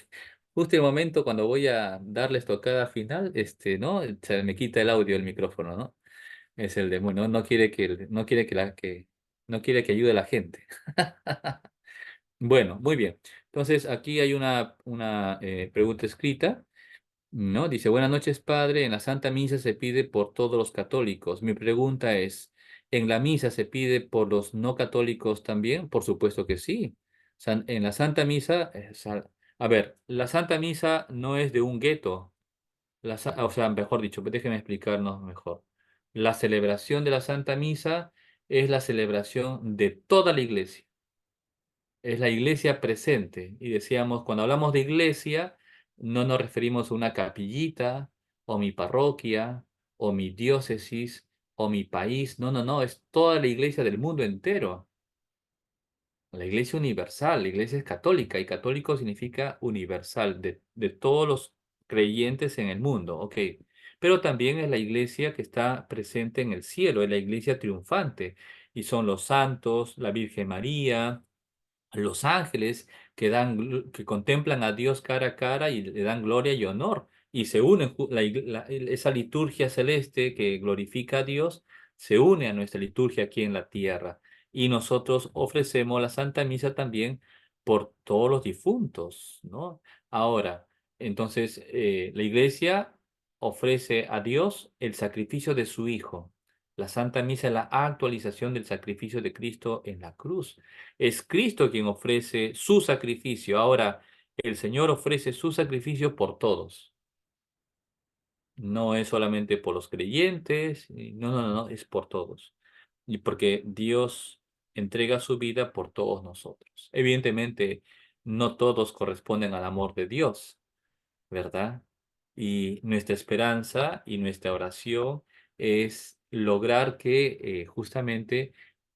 justo el momento cuando voy a darles tocada final, ¿no? Se me quita el audio del micrófono, ¿no? Es el demonio, no quiere no quiere que ayude a la gente. Bueno, muy bien. Entonces, aquí hay una pregunta escrita. ¿No? Dice, buenas noches, padre. En la Santa Misa se pide por todos los católicos. Mi pregunta es, ¿en la misa se pide por los no católicos también? Por supuesto que sí. En la Santa Misa, a ver, la Santa Misa no es de un gueto. O sea, mejor dicho, déjenme explicarnos mejor. La celebración de la Santa Misa es la celebración de toda la iglesia, es la iglesia presente. Y decíamos, cuando hablamos de iglesia, no nos referimos a una capillita, o mi parroquia, o mi diócesis, o mi país. No, no, no, es toda la iglesia del mundo entero. La iglesia universal, la iglesia es católica, y católico significa universal, de todos los creyentes en el mundo, ok. Pero también es la iglesia que está presente en el cielo, es la iglesia triunfante, y son los santos, la Virgen María, los ángeles que contemplan a Dios cara a cara y le dan gloria y honor. Y se unen, esa liturgia celeste que glorifica a Dios, se une a nuestra liturgia aquí en la tierra. Y nosotros ofrecemos la Santa Misa también por todos los difuntos, ¿no? Ahora, entonces, la Iglesia ofrece a Dios el sacrificio de su Hijo. La Santa Misa es la actualización del sacrificio de Cristo en la cruz. Es Cristo quien ofrece su sacrificio. Ahora, el Señor ofrece su sacrificio por todos. No es solamente por los creyentes, no, no, no, no, es por todos. Y porque Dios entrega su vida por todos nosotros. Evidentemente, no todos corresponden al amor de Dios, ¿verdad? Y nuestra esperanza y nuestra oración es lograr que justamente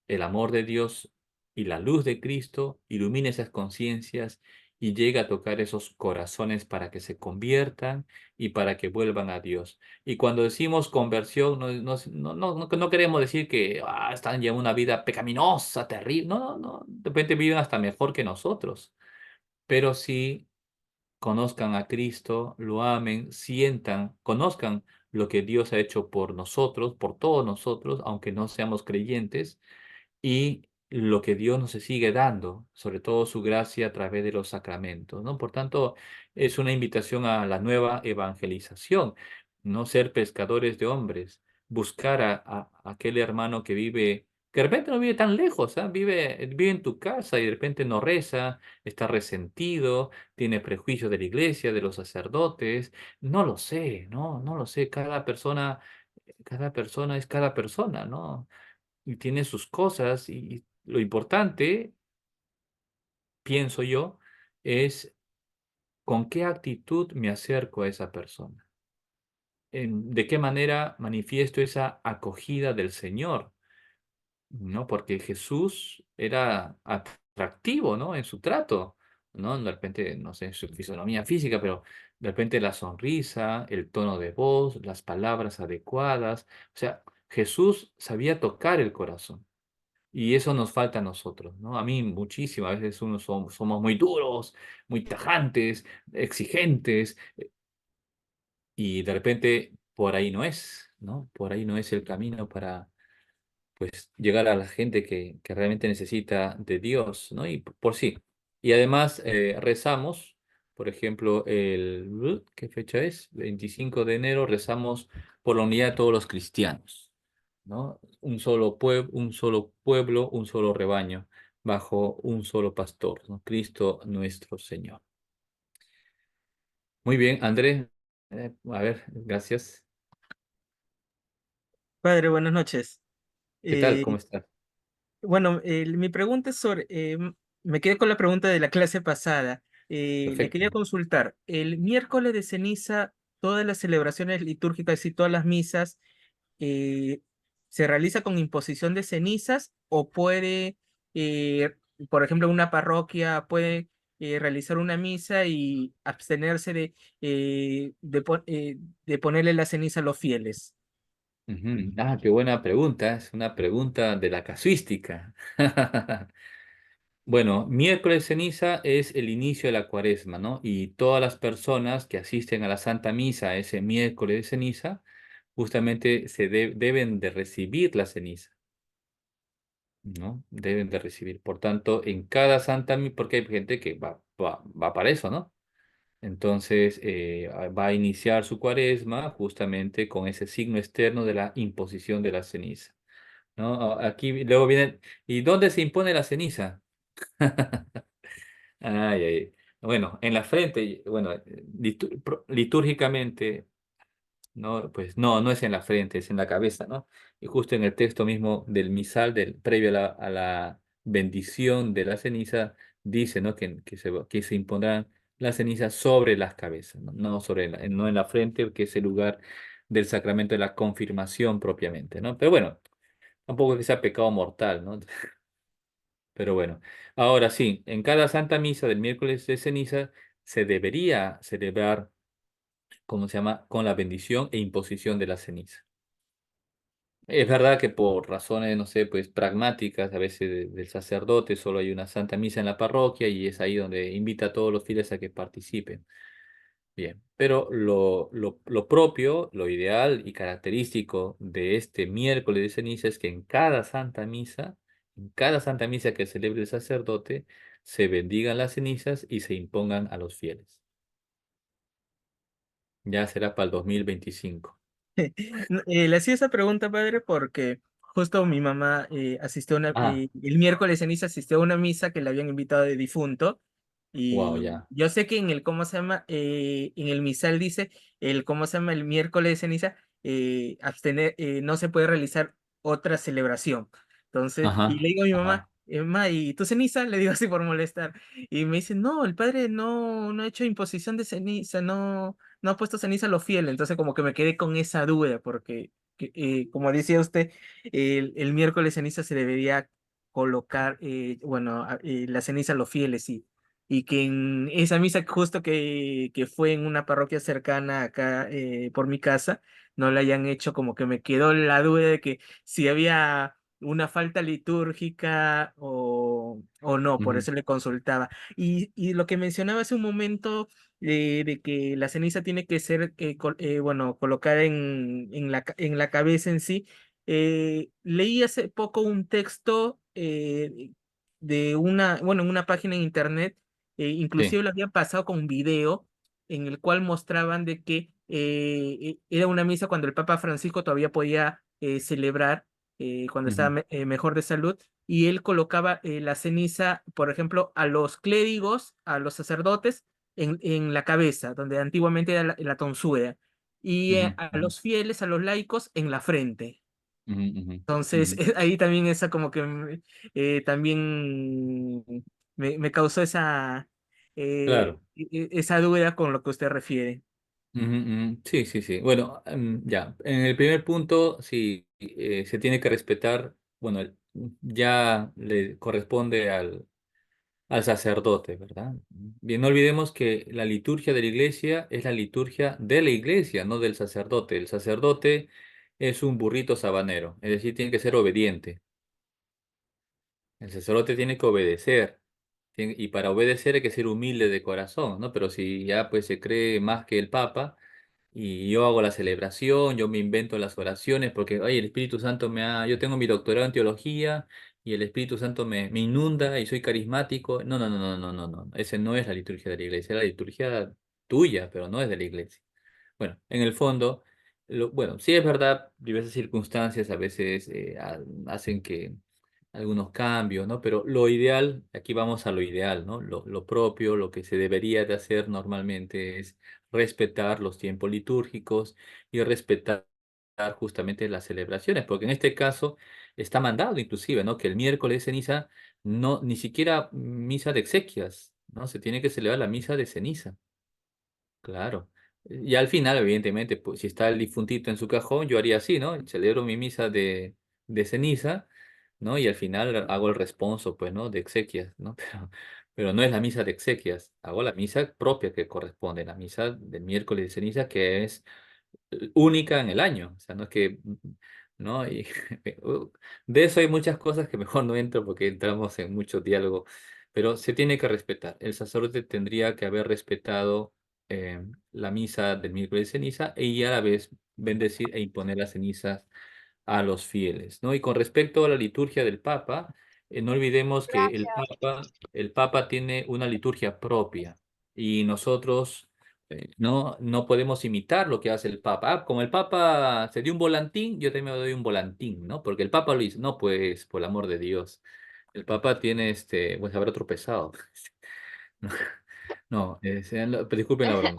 el amor de Dios y la luz de Cristo ilumine esas conciencias y llegue a tocar esos corazones para que se conviertan y para que vuelvan a Dios. Y cuando decimos conversión, no queremos decir que están llevando una vida pecaminosa, terrible. No, no, no. De repente viven hasta mejor que nosotros. Pero sí conozcan a Cristo, lo amen, sientan, conozcan lo que Dios ha hecho por nosotros, por todos nosotros, aunque no seamos creyentes, y lo que Dios nos sigue dando, sobre todo su gracia a través de los sacramentos, ¿no? Por tanto, es una invitación a la nueva evangelización, no ser pescadores de hombres, buscar a aquel hermano que de repente no vive tan lejos, ¿ah? Vive en tu casa y de repente no reza, está resentido, tiene prejuicios de la iglesia, de los sacerdotes, no lo sé, no lo sé, cada persona es cada persona, ¿no? Y tiene sus cosas y lo importante, pienso yo, es con qué actitud me acerco a esa persona. De qué manera manifiesto esa acogida del Señor, ¿no? Porque Jesús era atractivo, ¿no? En su trato, ¿no? De repente, no sé, en su fisonomía física, pero de repente la sonrisa, el tono de voz, las palabras adecuadas. O sea, Jesús sabía tocar el corazón. Y eso nos falta a nosotros, ¿no? A mí muchísimas veces somos muy duros, muy tajantes, exigentes, y de repente por ahí no es, ¿no? Por ahí no es el camino para, pues, llegar a la gente que realmente necesita de Dios, ¿no? Y por sí. Y además rezamos, por ejemplo, ¿qué fecha es? 25 de enero rezamos por la unidad de todos los cristianos, ¿no? Un solo pueblo, un solo rebaño, bajo un solo pastor, ¿no? Cristo nuestro Señor. Muy bien, Andrés. A ver, gracias. Padre, buenas noches. ¿Qué tal? ¿Cómo Eh, estás? bueno, mi pregunta es sobre, me quedé con la pregunta de la clase pasada. Le Perfecto. quería consultar, el miércoles de ceniza, todas las celebraciones litúrgicas y todas las misas, eh, ¿se realiza con imposición de cenizas o puede, eh, por ejemplo, una parroquia puede realizar una misa y abstenerse de ponerle la ceniza a los fieles? Ujú. Qué buena pregunta. Es una pregunta de la casuística. Bueno, miércoles ceniza es el inicio de la cuaresma, ¿no? Y todas las personas que asisten a la Santa Misa ese miércoles de ceniza, justamente deben de recibir la ceniza, ¿no? Deben de recibir. Por tanto, en cada Santa Misa, porque hay gente que va para eso, ¿no? Entonces, va a iniciar su cuaresma justamente con ese signo externo de la imposición de la ceniza, ¿no? Aquí luego viene, ¿y dónde se impone la ceniza? Ay, ay. Bueno, en la frente, bueno, litúrgicamente, no, pues no es en la frente, es en la cabeza, ¿no? Y justo en el texto mismo del misal, previo a la bendición de la ceniza, dice, ¿no? Que se impondrán las cenizas sobre las cabezas, ¿no? No en la frente, que es el lugar del sacramento de la confirmación propiamente, ¿no? Pero bueno, tampoco es que sea pecado mortal, ¿no? Pero bueno, ahora sí, en cada Santa Misa del miércoles de ceniza se debería celebrar, ¿cómo se llama?, con la bendición e imposición de la ceniza. Es verdad que por razones, no sé, pues pragmáticas, a veces del sacerdote, solo hay una Santa Misa en la parroquia y es ahí donde invita a todos los fieles a que participen. Bien, pero lo propio, lo ideal y característico de este miércoles de ceniza es que en cada Santa Misa que celebre el sacerdote, se bendigan las cenizas y se impongan a los fieles. Ya será para el 2025. Le hacía esa pregunta, padre, porque justo mi mamá Ah, el miércoles ceniza asistió a una misa que le habían invitado de difunto. wow, Y ya. yo sé que en el, ¿cómo se llama? En el misal dice, ¿cómo se llama? El miércoles de ceniza, no se puede realizar otra celebración. Entonces, y Ajá, le digo a mi mamá, ajá. Ma, ¿y tu ceniza? Le digo así por molestar. Y me dice, no, el padre no ha hecho imposición de ceniza, no ha puesto ceniza a los fieles. Entonces, como que me quedé con esa duda, porque, como decía usted, el miércoles ceniza se debería colocar, bueno, la ceniza a los fieles, sí. y que en esa misa justo que fue en una parroquia cercana acá por mi casa, no la hayan hecho, como que me quedó la duda de que si había una falta litúrgica o no, por Ujú, eso le consultaba. Y lo que mencionaba hace un momento de que la ceniza tiene que ser, bueno, colocada en la cabeza en sí. Leí hace poco un texto de bueno, en una página en internet, sí. inclusive lo habían pasado con un video en el cual mostraban de que era una misa cuando el Papa Francisco todavía podía celebrar, cuando estaba Ujú, mejor de salud, y él colocaba la ceniza, por ejemplo, a los clérigos, a los sacerdotes, en la cabeza, donde antiguamente era la tonsura, y ujú, a ujú, los fieles, a los laicos, en la frente. ujú, ujú, Entonces, ujú. ahí también esa como que también me causó Claro. esa duda con lo que usted refiere. Ujú, ujú. Sí, sí, sí. Bueno, ya. En el primer punto, sí, se tiene que respetar, bueno, ya le corresponde al sacerdote, ¿verdad? Bien, no olvidemos que la liturgia de la iglesia es la liturgia de la iglesia, no del sacerdote. El sacerdote es un burrito sabanero, es decir, tiene que ser obediente. El sacerdote tiene que obedecer. Y para obedecer hay que ser humilde de corazón, ¿no? Pero si ya pues se cree más que el Papa y yo hago la celebración, yo me invento las oraciones porque, ay, el Espíritu Santo yo tengo mi doctorado en teología y el Espíritu Santo me inunda y soy carismático. No, no, no, no, no, no, no. Ese no es la liturgia de la iglesia, es la liturgia tuya, pero no es de la iglesia. Bueno, en el fondo, bueno, sí es verdad, diversas circunstancias a veces hacen que algunos cambios, ¿no? Pero lo ideal, aquí vamos a lo ideal, ¿no? Lo propio, lo que se debería de hacer normalmente es respetar los tiempos litúrgicos y respetar justamente las celebraciones, porque en este caso está mandado inclusive, ¿no? Que el miércoles de ceniza no, ni siquiera misa de exequias, ¿no? Se tiene que celebrar la misa de ceniza. Claro. Y al final, evidentemente, pues, si está el difuntito en su cajón, yo haría así, ¿no? Celebro mi misa de ceniza, ¿no? Y al final hago el responso, pues, ¿no? De exequias, ¿no? Pero no es la misa de exequias, hago la misa propia que corresponde, la misa del miércoles de ceniza, que es única en el año. O sea, no es que, ¿no? Y de eso hay muchas cosas que mejor no entro porque entramos en mucho diálogo, pero se tiene que respetar. El sacerdote tendría que haber respetado la misa del miércoles de ceniza y a la vez bendecir e imponer las cenizas a los fieles, ¿no? Y con respecto a la liturgia del Papa, no olvidemos que Gracias. el Papa tiene una liturgia propia y nosotros no podemos imitar lo que hace el Papa. Ah, como el Papa se dio un volantín, yo también me doy un volantín, ¿no? Porque el Papa lo hizo. No, pues, por el amor de Dios. El Papa tiene pues habrá tropezado. No, disculpen la broma.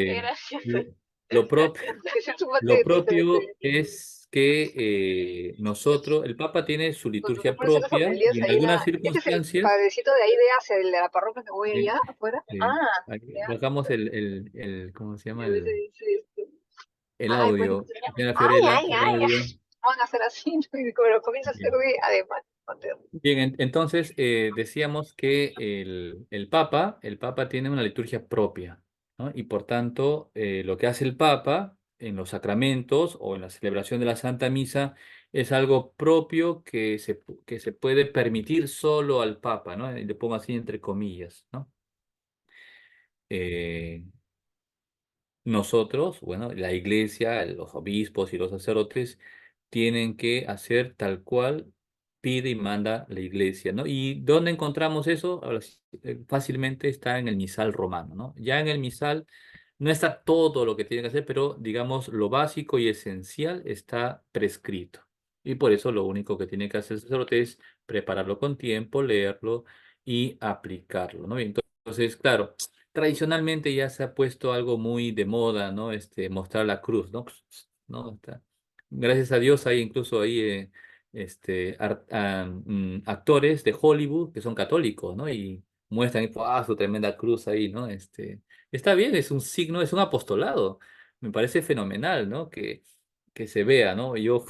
Qué Este, gracioso. lo, lo propio, Es un lo patético. propio es que nosotros, el Papa tiene su Con sus liturgia personas propia aprendidas y en ahí en la. algunas Este es el circunstancias, padrecito de ahí de hacia el de la parroquia que voy sí, allá afuera. sí, Ah, aquí ya. bajamos ¿cómo se Y llama? a veces dice esto. El Ay, pues, audio, señora ay, Fiorella, ay, el ay. audio. Van a hacer así, ¿no? Y como lo comienza a hacer Bien, de además. Paterno. Bien, entonces decíamos que el Papa tiene una liturgia propia, ¿no? Y por tanto, lo que hace el Papa en los sacramentos o en la celebración de la Santa Misa es algo propio que se puede permitir solo al Papa, ¿no? Y le pongo así entre comillas, ¿no? Eh, Nosotros, bueno, la iglesia, los obispos y los sacerdotes tienen que hacer tal cual pide y manda la iglesia, ¿no? ¿Y dónde encontramos eso? Ahora sí, fácilmente está en el misal romano, ¿no? Ya en el misal no está todo lo que tiene que hacer, pero digamos lo básico y esencial está prescrito. Y por eso lo único que tiene que hacer el sacerdote es prepararlo con tiempo, leerlo y aplicarlo, ¿no? Y entonces, claro, tradicionalmente ya se ha puesto algo muy de moda, ¿no? Mostrar la cruz, ¿no? ¿No? Gracias a Dios hay incluso ahí actores de Hollywood que son católicos, ¿no? Y muestran ¡ah! Su tremenda cruz ahí, ¿no? Está bien, es un signo, es un apostolado. Me parece fenomenal, ¿no? Que se vea, ¿no? Yo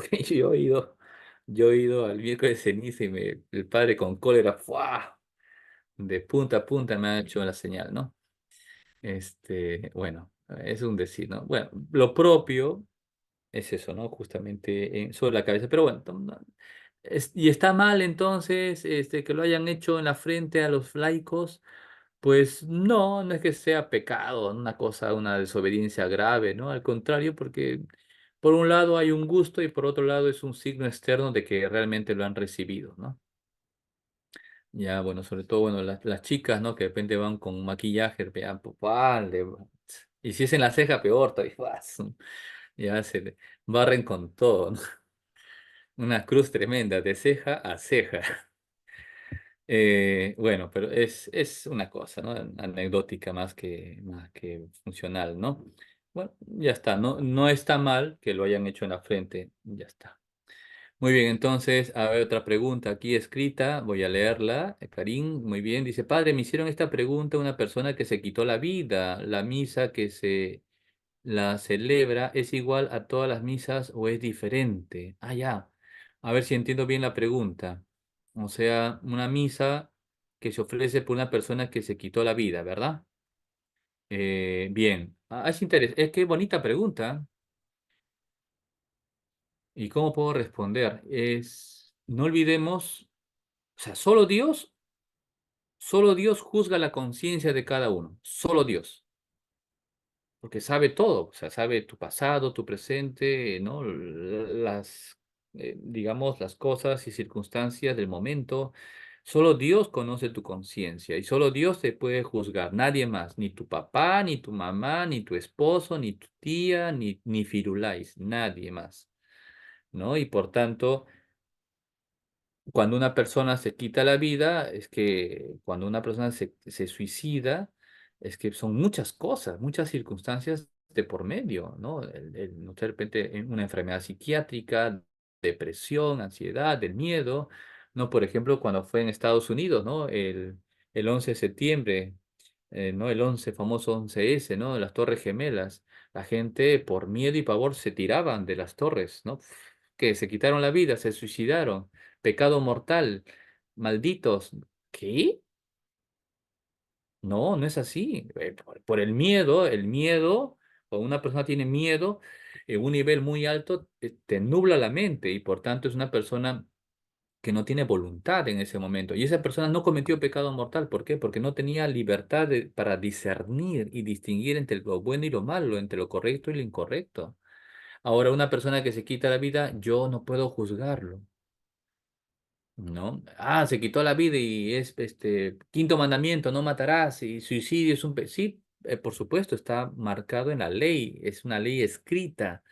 he ido al miércoles de ceniza y el padre con cólera, ¡fua! de punta a punta me han hecho la señal, ¿no? Bueno, es un decir, ¿no? Bueno, lo propio es eso, ¿no? Justamente sobre la cabeza, pero bueno, y está mal entonces que lo hayan hecho en la frente a los laicos. Pues no, no es que sea pecado, una cosa, una desobediencia grave, ¿no? Al contrario, porque por un lado hay un gusto y por otro lado es un signo externo de que realmente lo han recibido, ¿no? Ya, bueno, sobre todo, bueno, las chicas, ¿no? Que de repente van con maquillaje, vean, y si es en la ceja, peor, todavía, ya se le barren con todo, ¿no? Una cruz tremenda, de ceja a ceja. Bueno, pero es una cosa, ¿no? Anecdótica más que funcional, ¿no? Bueno, ya está, no está mal que lo hayan hecho en la frente, ya está. Muy bien, entonces, a ver, otra pregunta aquí escrita, voy a leerla. Karim, muy bien, dice, padre, me hicieron esta pregunta una persona que se quitó la vida. ¿La misa que se la celebra es igual a todas las misas o es diferente? Ah, ya. A ver si entiendo bien la pregunta. O sea, una misa que se ofrece por una persona que se quitó la vida, ¿verdad? Bien. Es interesante. Es que bonita pregunta. ¿Y cómo puedo responder? No olvidemos, o sea, solo Dios juzga la conciencia de cada uno. Solo Dios. Porque sabe todo, o sea, sabe tu pasado, tu presente, ¿no? Digamos, las cosas y circunstancias del momento. Solo Dios conoce tu conciencia y solo Dios te puede juzgar, nadie más, ni tu papá, ni tu mamá, ni tu esposo, ni tu tía, ni Firulais, nadie más, ¿no? Y por tanto, cuando una persona se quita la vida, es que cuando una persona se suicida, es que son muchas cosas, muchas circunstancias de por medio, ¿no? No sé, de repente una enfermedad psiquiátrica, depresión, ansiedad, el miedo, ¿no? Por ejemplo, cuando fue en Estados Unidos, ¿no? El 11 de septiembre, ¿no? El famoso 11S, ¿no? Las Torres Gemelas. La gente por miedo y pavor se tiraban de las torres, ¿no? Que se quitaron la vida, se suicidaron. Pecado mortal, malditos. ¿Qué? No, no es así. Por el miedo, cuando una persona tiene miedo en un nivel muy alto, te nubla la mente y por tanto es una persona que no tiene voluntad en ese momento. Y esa persona no cometió pecado mortal. ¿Por qué? Porque no tenía libertad para discernir y distinguir entre lo bueno y lo malo, entre lo correcto y lo incorrecto. Ahora, una persona que se quita la vida, yo no puedo juzgarlo. ¿No? Ah, se quitó la vida y es quinto mandamiento, no matarás, y suicidio es sí, por supuesto, está marcado en la ley, es una ley escrita,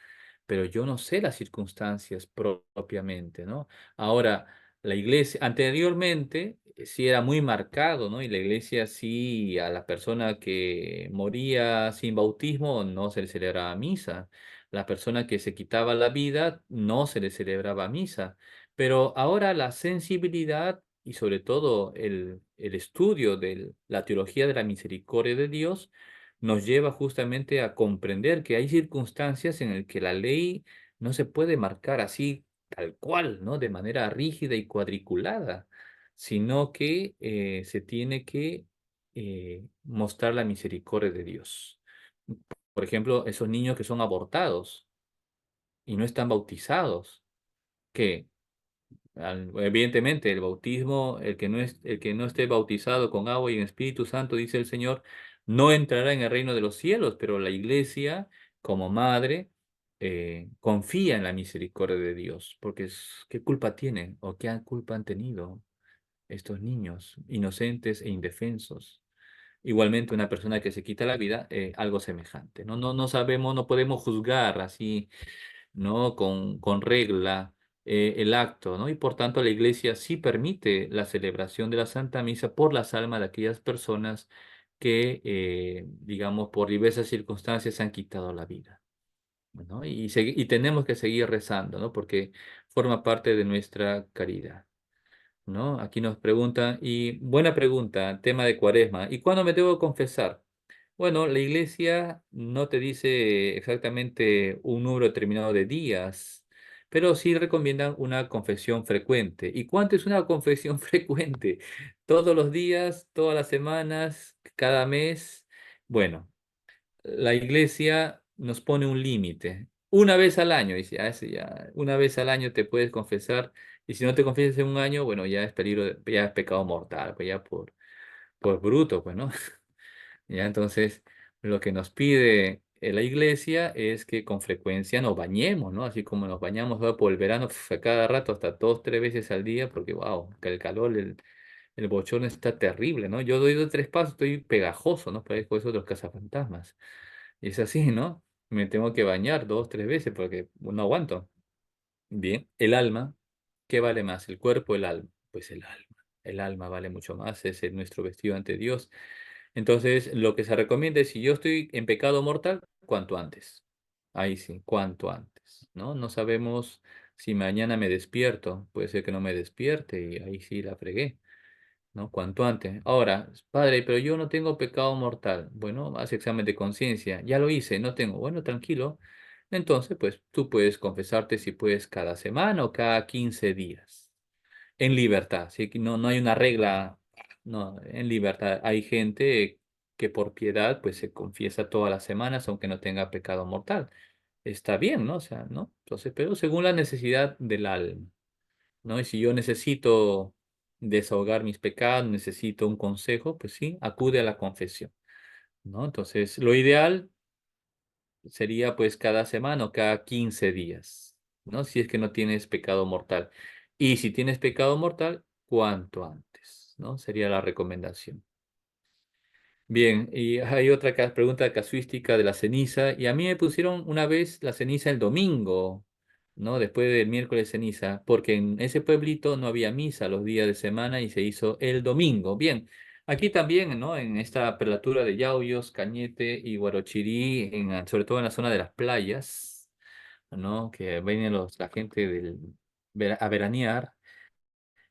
pero yo no sé las circunstancias propiamente, ¿no? Ahora, la iglesia, anteriormente, sí era muy marcado, ¿no? Y la iglesia sí, a la persona que moría sin bautismo no se le celebraba misa. La persona que se quitaba la vida no se le celebraba misa. Pero ahora la sensibilidad y sobre todo el estudio de la teología de la misericordia de Dios nos lleva justamente a comprender que hay circunstancias en las que la ley no se puede marcar así tal cual, ¿no? De manera rígida y cuadriculada, sino que se tiene que mostrar la misericordia de Dios. Por ejemplo, esos niños que son abortados y no están bautizados, que evidentemente, el bautismo, el que no esté bautizado con agua y en Espíritu Santo, dice el Señor, no entrará en el reino de los cielos, pero la iglesia, como madre, confía en la misericordia de Dios, porque ¿qué culpa tienen o qué culpa han tenido estos niños inocentes e indefensos? Igualmente, una persona que se quita la vida, algo semejante. No sabemos, no podemos juzgar así, ¿no? Con regla el acto, ¿no? Y por tanto la iglesia sí permite la celebración de la Santa Misa por las almas de aquellas personas que, digamos, por diversas circunstancias se han quitado la vida, ¿no? Y tenemos que seguir rezando, ¿no? Porque forma parte de nuestra caridad, ¿no? Aquí nos preguntan, y buena pregunta, tema de Cuaresma, ¿y cuándo me debo confesar? Bueno, la iglesia no te dice exactamente un número determinado de días, pero sí recomiendan una confesión frecuente. ¿Y cuánto es una confesión frecuente? ¿Todos los días, todas las semanas, cada mes? Bueno, la iglesia nos pone un límite. Una vez al año, dice, ese ya, una vez al año te puedes confesar, y si no te confiesas en un año, bueno, ya es peligro, ya es pecado mortal, pues ya por bruto, pues, ¿no? Ya, entonces, lo que nos pide la iglesia es que con frecuencia nos bañemos, ¿no? Así como nos bañamos ahora por el verano, a cada rato, hasta 2, 3 veces al día, porque, wow, que el calor, el bochorno está terrible, ¿no? Yo doy 2, 3 pasos, estoy pegajoso, ¿no? Parezco eso de los cazafantasmas. Y es así, ¿no? Me tengo que bañar 2, 3 veces porque no aguanto. Bien, el alma, ¿qué vale más? ¿El cuerpo o el alma? Pues el alma. El alma vale mucho más, es nuestro vestido ante Dios. Entonces, lo que se recomienda es si yo estoy en pecado mortal, cuanto antes. Ahí sí, cuanto antes, ¿no? No sabemos si mañana me despierto, puede ser que no me despierte y ahí sí la fregué, ¿no? Cuanto antes. Ahora, padre, pero yo no tengo pecado mortal. Bueno, haz examen de conciencia. Ya lo hice, no tengo. Bueno, tranquilo. Entonces, pues tú puedes confesarte si puedes cada semana o cada 15 días. En libertad, ¿sí? Que no hay una regla, no, en libertad. Hay gente que por piedad, pues se confiesa todas las semanas, aunque no tenga pecado mortal. Está bien, ¿no? O sea, ¿no? Entonces, pero según la necesidad del alma. ¿No? Y si yo necesito desahogar mis pecados, necesito un consejo, pues sí, acude a la confesión, ¿no? Entonces, lo ideal sería pues cada semana o cada 15 días, ¿no? Si es que no tienes pecado mortal. Y si tienes pecado mortal, cuanto antes, ¿no? Sería la recomendación. Bien, y hay otra pregunta casuística de la ceniza. Y a mí me pusieron una vez la ceniza el domingo, ¿no? Después del miércoles ceniza, porque en ese pueblito no había misa los días de semana y se hizo el domingo. Bien, aquí también, ¿no? En esta prelatura de Yauyos, Cañete y Huarochirí, sobre todo en la zona de las playas, ¿no? Que vienen la gente a veranear.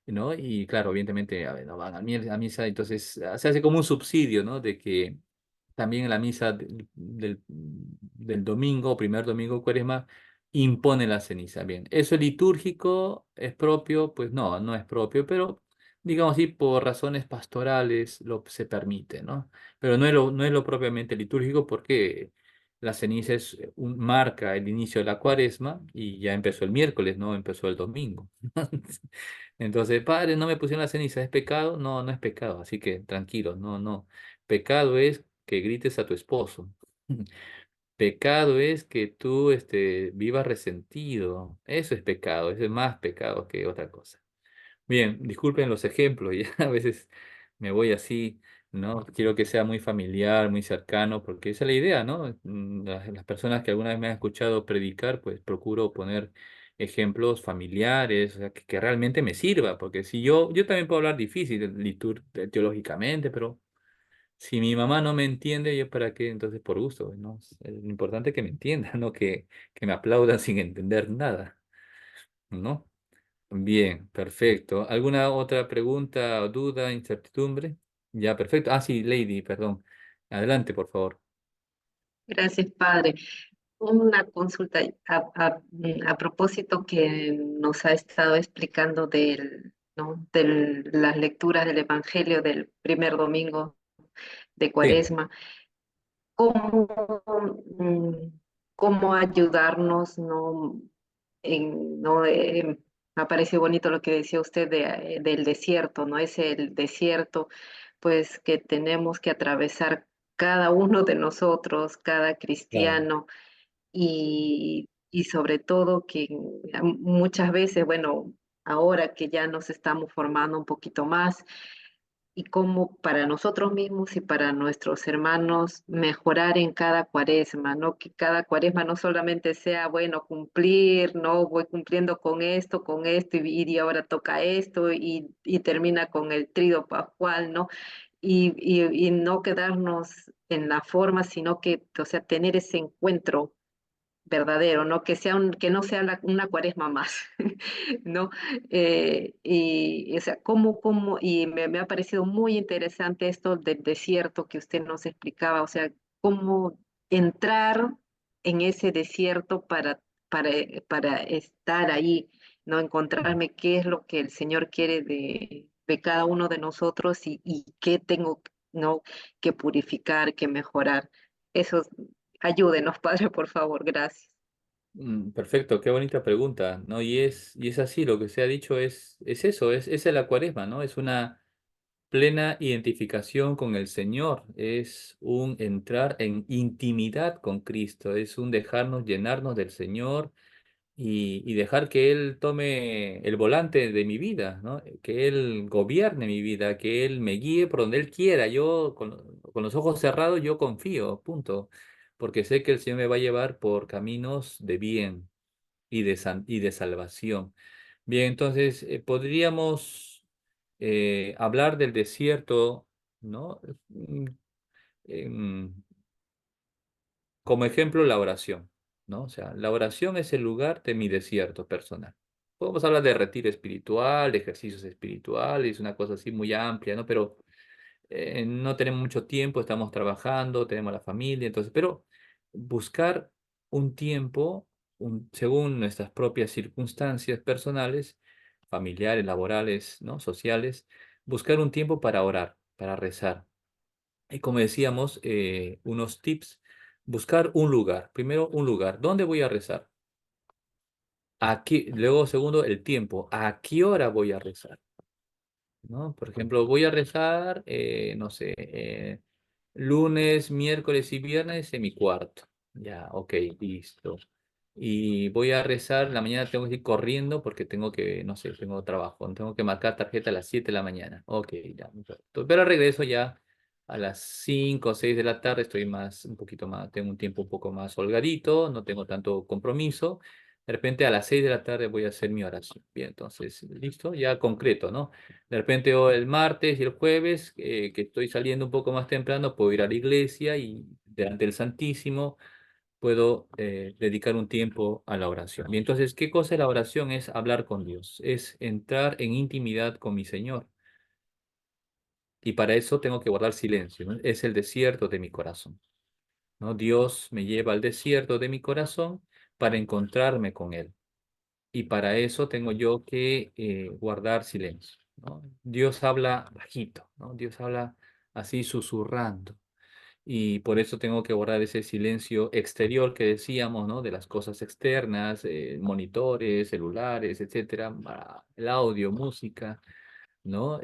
¿No? Y claro, evidentemente, a ver, no van a misa, entonces se hace como un subsidio, ¿no? De que también en la misa del domingo, primer domingo de Cuaresma, impone la ceniza. Bien, ¿eso es litúrgico? ¿Es propio? Pues no, no es propio, pero digamos así, por razones pastorales se permite, ¿no? Pero no es lo propiamente litúrgico porque la ceniza marca el inicio de la Cuaresma y ya empezó el miércoles, no empezó el domingo. Entonces, padre, no me pusieron la ceniza, ¿es pecado? No, no es pecado, así que tranquilo, no, no. Pecado es que grites a tu esposo. Pecado es que tú vivas resentido. Eso es pecado, eso es más pecado que otra cosa. Bien, disculpen los ejemplos, ya a veces me voy así, ¿no? Quiero que sea muy familiar, muy cercano, porque esa es la idea, ¿no? Las personas que alguna vez me han escuchado predicar, pues procuro poner ejemplos familiares, o sea, que realmente me sirva, porque si yo también puedo hablar difícil teológicamente, pero si mi mamá no me entiende, ¿yo para qué? Entonces por gusto, ¿no? Es lo importante es que me entienda, no que me aplaudan sin entender nada, ¿no? Bien, perfecto. ¿Alguna otra pregunta o duda, incertidumbre? Ya, perfecto. Ah, sí, Lady, perdón. Adelante, por favor. Gracias, padre. Una consulta a propósito que nos ha estado explicando ¿no? de las lecturas del Evangelio del primer domingo de Sí, Cuaresma. ¿Cómo, mm, cómo ayudarnos, ¿no? ¿No? Me ha parecido bonito lo que decía usted del desierto, ¿no? Es el desierto, pues, que tenemos que atravesar cada uno de nosotros, cada claro. cristiano, y sobre todo que muchas veces, bueno, ahora que ya nos estamos formando un poquito más, y cómo para nosotros mismos y para nuestros hermanos mejorar en cada cuaresma, ¿no? Que cada cuaresma no solamente sea, bueno, cumplir, ¿no? Voy cumpliendo con esto, y ahora toca esto, y termina con el trido pascual, ¿no? Y no quedarnos en la forma, sino que, o sea, tener ese encuentro verdadero, ¿no? Que no sea una cuaresma más, ¿no? O sea, y me ha parecido muy interesante esto del desierto que usted nos explicaba, o sea, cómo entrar en ese desierto para para estar ahí, ¿no? Encontrarme qué es lo que el Señor quiere de cada uno de nosotros y qué tengo, ¿no? que purificar, que mejorar. Eso, ayúdenos, Padre, por favor, gracias. Perfecto, qué bonita pregunta, ¿no? Y es así, lo que se ha dicho es eso, es la cuaresma, ¿no? Es una plena identificación con el Señor, es un entrar en intimidad con Cristo, es un dejarnos llenarnos del Señor y dejar que Él tome el volante de mi vida, ¿no? Que Él gobierne mi vida, que Él me guíe por donde Él quiera. Yo con los ojos cerrados, yo confío, punto. Porque sé que el Señor me va a llevar por caminos de bien y de salvación. Bien, entonces podríamos hablar del desierto, ¿no? Mm, em, Como ejemplo, la oración, ¿no? O sea, la oración es el lugar de mi desierto personal. Podemos hablar de retiro espiritual, de ejercicios espirituales, una cosa así muy amplia, ¿no? Pero no tenemos mucho tiempo, estamos trabajando, tenemos la familia, entonces, pero buscar un tiempo, según nuestras propias circunstancias personales, familiares, laborales, ¿no? Sociales, buscar un tiempo para orar, para rezar. Y como decíamos, unos tips, buscar un lugar. Primero, un lugar. ¿Dónde voy a rezar? Aquí, luego, segundo, el tiempo. ¿A qué hora voy a rezar? ¿No? Por ejemplo, voy a rezar, no sé, lunes, miércoles y viernes en mi cuarto. Ya, ok, listo. Y voy a rezar, en la mañana tengo que ir corriendo porque tengo que, no sé, tengo trabajo, tengo que marcar tarjeta a las 7 de la mañana. Ok, ya, perfecto. Pero regreso ya a las 5 o 6 de la tarde, estoy más, un poquito más, tengo un tiempo un poco más holgadito, no tengo tanto compromiso. De repente a las 6 de la tarde voy a hacer mi oración. Bien, entonces, listo, ya concreto, ¿no? De repente o el martes y el jueves, que estoy saliendo un poco más temprano, puedo ir a la iglesia y delante del Santísimo puedo dedicar un tiempo a la oración. Y entonces, ¿qué cosa es la oración? Es hablar con Dios, es entrar en intimidad con mi Señor. Y para eso tengo que guardar silencio, ¿no? Es el desierto de mi corazón, ¿no? Dios me lleva al desierto de mi corazón para encontrarme con Él. Y para eso tengo yo que guardar silencio, ¿no? Dios habla bajito, ¿no? Dios habla así susurrando. Y por eso tengo que guardar ese silencio exterior que decíamos, ¿no? De las cosas externas, monitores, celulares, etcétera, el audio, música, ¿no?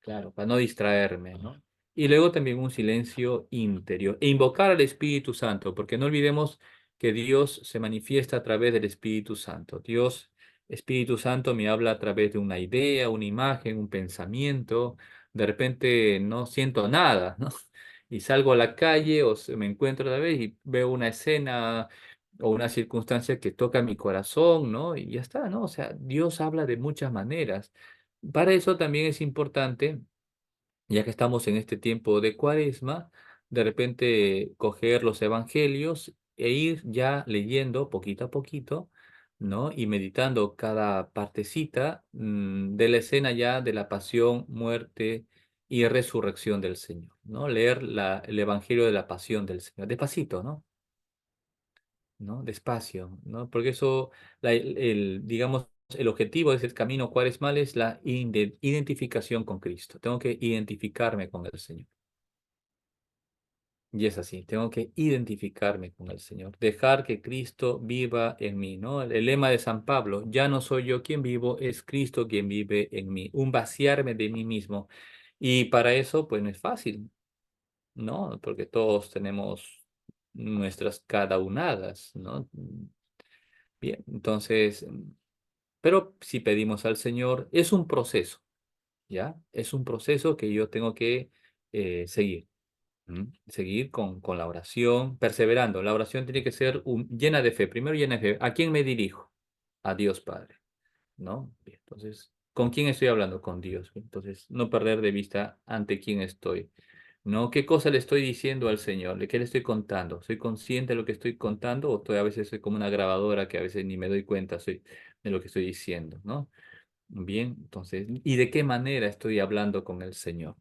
Claro, para no distraerme, ¿no? Y luego también un silencio interior. E invocar al Espíritu Santo, porque no olvidemos que Dios se manifiesta a través del Espíritu Santo. Dios, Espíritu Santo, me habla a través de una idea, una imagen, un pensamiento. De repente no siento nada, ¿no? Y salgo a la calle o me encuentro otra vez y veo una escena o una circunstancia que toca mi corazón, ¿no? Y ya está, ¿no? O sea, Dios habla de muchas maneras. Para eso también es importante, ya que estamos en este tiempo de Cuaresma, de repente coger los evangelios e ir ya leyendo poquito a poquito, ¿no? Y meditando cada partecita de la escena ya de la pasión, muerte y resurrección del Señor, ¿no? Leer el evangelio de la pasión del Señor, despacito, ¿no? ¿No? Despacio, ¿no? Porque eso, digamos, el objetivo de ese camino cuaresmal es la identificación con Cristo. Tengo que identificarme con el Señor. Y es así, tengo que identificarme con el Señor, dejar que Cristo viva en mí, ¿no? El lema de San Pablo, ya no soy yo quien vivo, es Cristo quien vive en mí, un vaciarme de mí mismo. Y para eso, pues no es fácil, ¿no? Porque todos tenemos nuestras cadaunadas, ¿no? Bien, entonces, pero si pedimos al Señor, es un proceso, ¿ya? Es un proceso que yo tengo que seguir, seguir con la oración, perseverando. La oración tiene que ser llena de fe. Primero llena de fe. ¿A quién me dirijo? A Dios Padre, ¿no? Bien, entonces, ¿con quién estoy hablando? Con Dios. Entonces, no perder de vista ante quién estoy. ¿No? ¿Qué cosa le estoy diciendo al Señor? ¿De qué le estoy contando? ¿Soy consciente de lo que estoy contando o a veces soy como una grabadora que a veces ni me doy cuenta de lo que estoy diciendo, ¿no? Bien, entonces, ¿y de qué manera estoy hablando con el Señor?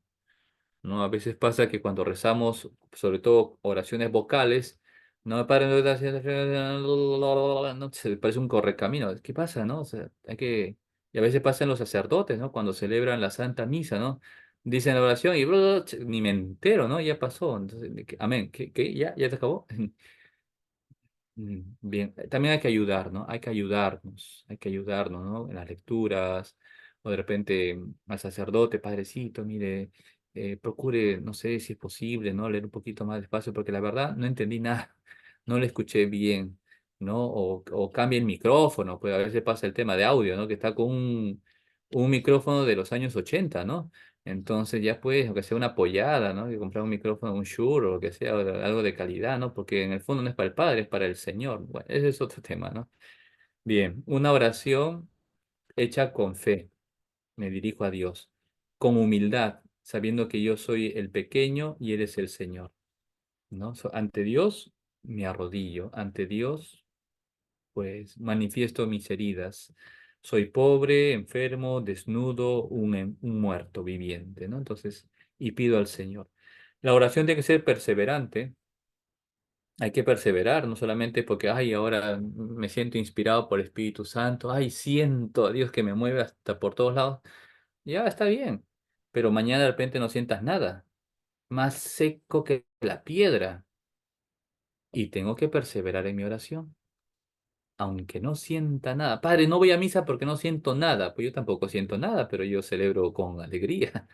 ¿No? A veces pasa que cuando rezamos, sobre todo oraciones vocales, No, padre, no, se parece un correcamino. ¿Qué pasa, no? O sea, y a veces pasan los sacerdotes, ¿no? Cuando celebran la Santa Misa, ¿no? Dicen la oración y ni me entero, ¿no? Ya pasó. Entonces, amén. ¿Qué? ¿Ya te acabó? Bien, también hay que ayudar, ¿no? Hay que ayudarnos, ¿no? En las lecturas, o de repente al sacerdote, padrecito, mire, procure, no sé si es posible, ¿no? Leer un poquito más despacio, porque la verdad no entendí nada, no le escuché bien, ¿no? O cambie el micrófono, pues a veces pasa el tema de audio, ¿no? Que está con un micrófono de los años 80, ¿no? Entonces ya pues, aunque sea una apoyada, ¿no? Que comprar un micrófono, un Shure o lo que sea, o algo de calidad, ¿no? Porque en el fondo no es para el Padre, es para el Señor. Bueno, ese es otro tema, ¿no? Bien, una oración hecha con fe. Me dirijo a Dios. Con humildad, sabiendo que yo soy el pequeño y Él es el Señor, ¿no? Ante Dios me arrodillo. Ante Dios pues manifiesto mis heridas. Soy pobre, enfermo, desnudo, un muerto viviente, ¿no? Entonces, y pido al Señor. La oración tiene que ser perseverante. Hay que perseverar, no solamente porque, ay, ahora me siento inspirado por el Espíritu Santo, ay, siento a Dios que me mueve hasta por todos lados. Ya está bien, pero mañana de repente no sientas nada, más seco que la piedra, y tengo que perseverar en mi oración. Aunque no sienta nada. Padre, no voy a misa porque no siento nada. Pues yo tampoco siento nada, pero yo celebro con alegría,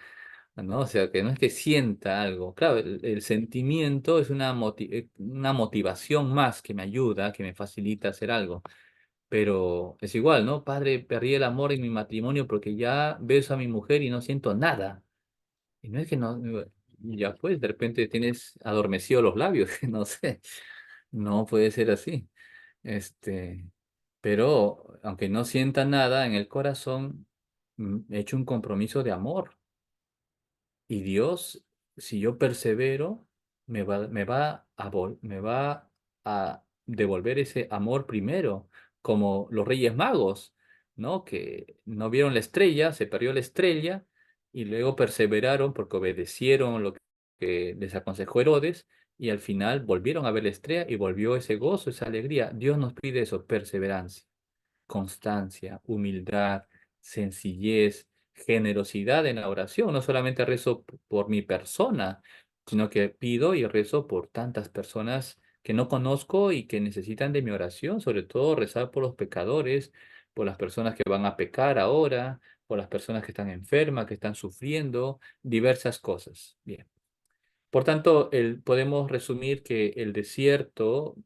¿no? O sea, que no es que sienta algo. Claro, el sentimiento es una motivación más que me ayuda, que me facilita hacer algo. Pero es igual, ¿no? Padre, perdí el amor en mi matrimonio porque ya beso a mi mujer y no siento nada. Y no es que no, ya pues, de repente tienes adormecido los labios, no sé. No puede ser así. Este, pero aunque no sienta nada en el corazón, he hecho un compromiso de amor. Y Dios, si yo persevero, me va a devolver ese amor primero, como los Reyes Magos, ¿no? Que no vieron la estrella, se perdió la estrella, y luego perseveraron porque obedecieron lo que les aconsejó Herodes, y al final volvieron a ver la estrella y volvió ese gozo, esa alegría. Dios nos pide eso, perseverancia, constancia, humildad, sencillez, generosidad en la oración. No solamente rezo por mi persona, sino que pido y rezo por tantas personas que no conozco y que necesitan de mi oración, sobre todo rezar por los pecadores, por las personas que van a pecar ahora, por las personas que están enfermas, que están sufriendo, diversas cosas. Bien. Por tanto, podemos resumir que el desierto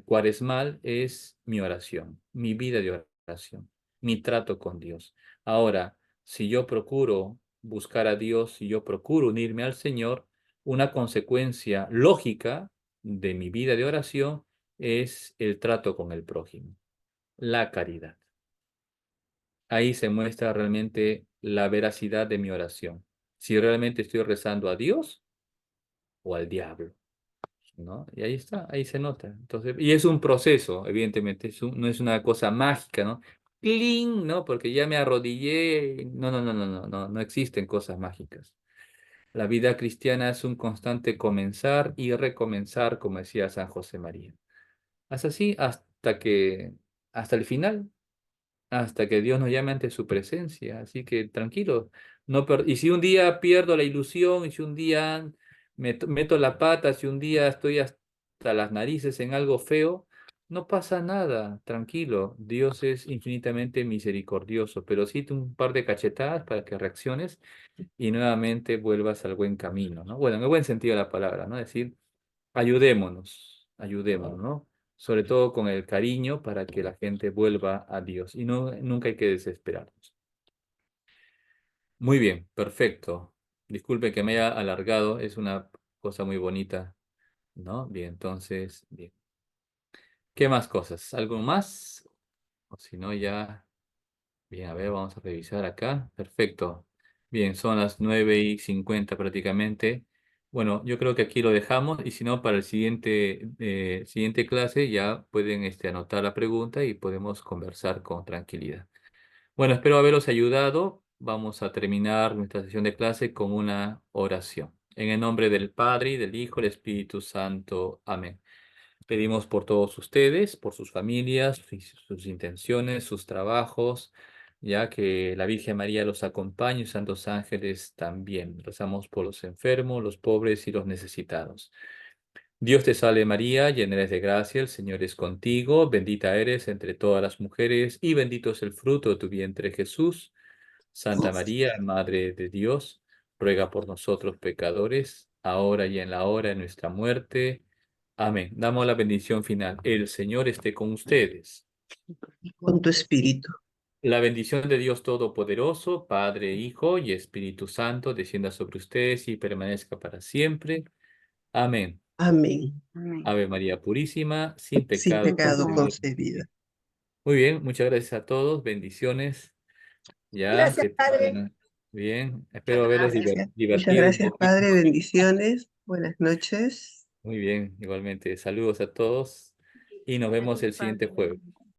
cuaresmal es mi oración, mi vida de oración, mi trato con Dios. Ahora, si yo procuro buscar a Dios, si yo procuro unirme al Señor, una consecuencia lógica de mi vida de oración es el trato con el prójimo, la caridad. Ahí se muestra realmente la veracidad de mi oración. Si realmente estoy rezando a Dios o al diablo. ¿No? Y ahí está, ahí se nota. Entonces, y es un proceso, evidentemente, no es una cosa mágica, ¿no? ¡Cling! ¿No? Porque ya me arrodillé. No, no, no, no, no, no, no existen cosas mágicas. La vida cristiana es un constante comenzar y recomenzar, como decía San José María. Hasta así, hasta el final, hasta que Dios nos llame ante su presencia. Así que tranquilo. Y si un día pierdo la ilusión, y si un día meto la pata, si un día estoy hasta las narices en algo feo, no pasa nada, tranquilo. Dios es infinitamente misericordioso, pero sí un par de cachetadas para que reacciones y nuevamente vuelvas al buen camino, ¿no? Bueno, en el buen sentido de la palabra, ¿no? Es decir, ayudémonos, ¿no? Sobre todo con el cariño para que la gente vuelva a Dios y no, nunca hay que desesperarnos. Muy bien, perfecto. Disculpe que me haya alargado, es una cosa muy bonita, ¿no? Bien, entonces, bien. ¿Qué más cosas? ¿Algo más? O si no, ya. Bien, a ver, vamos a revisar acá. Perfecto. Bien, son las 9:50 prácticamente. Bueno, yo creo que aquí lo dejamos y si no, para el siguiente clase ya pueden anotar la pregunta y podemos conversar con tranquilidad. Bueno, espero haberlos ayudado. Vamos a terminar nuestra sesión de clase con una oración. En el nombre del Padre, y del Hijo, y del Espíritu Santo. Amén. Pedimos por todos ustedes, por sus familias, sus intenciones, sus trabajos, ya que la Virgen María los acompañe y santos ángeles también. Rezamos por los enfermos, los pobres y los necesitados. Dios te salve María, llena eres de gracia, el Señor es contigo, bendita eres entre todas las mujeres y bendito es el fruto de tu vientre Jesús. Santa María, Madre de Dios, ruega por nosotros pecadores, ahora y en la hora de nuestra muerte. Amén. Damos la bendición final. El Señor esté con ustedes. Con tu espíritu. La bendición de Dios Todopoderoso, Padre, Hijo y Espíritu Santo, descienda sobre ustedes y permanezca para siempre. Amén. Amén. Ave María Purísima, sin Sin pecado pecado concebida. concebida. Muy bien, muchas gracias a todos. Bendiciones. Ya, Gracias, que Padre. tengan- bien. Muchas Espero haberlos gracias. Muchas divertido un gracias, poquito. Padre. Bendiciones. Buenas noches. Muy bien, igualmente. Saludos a todos y nos vemos el siguiente jueves.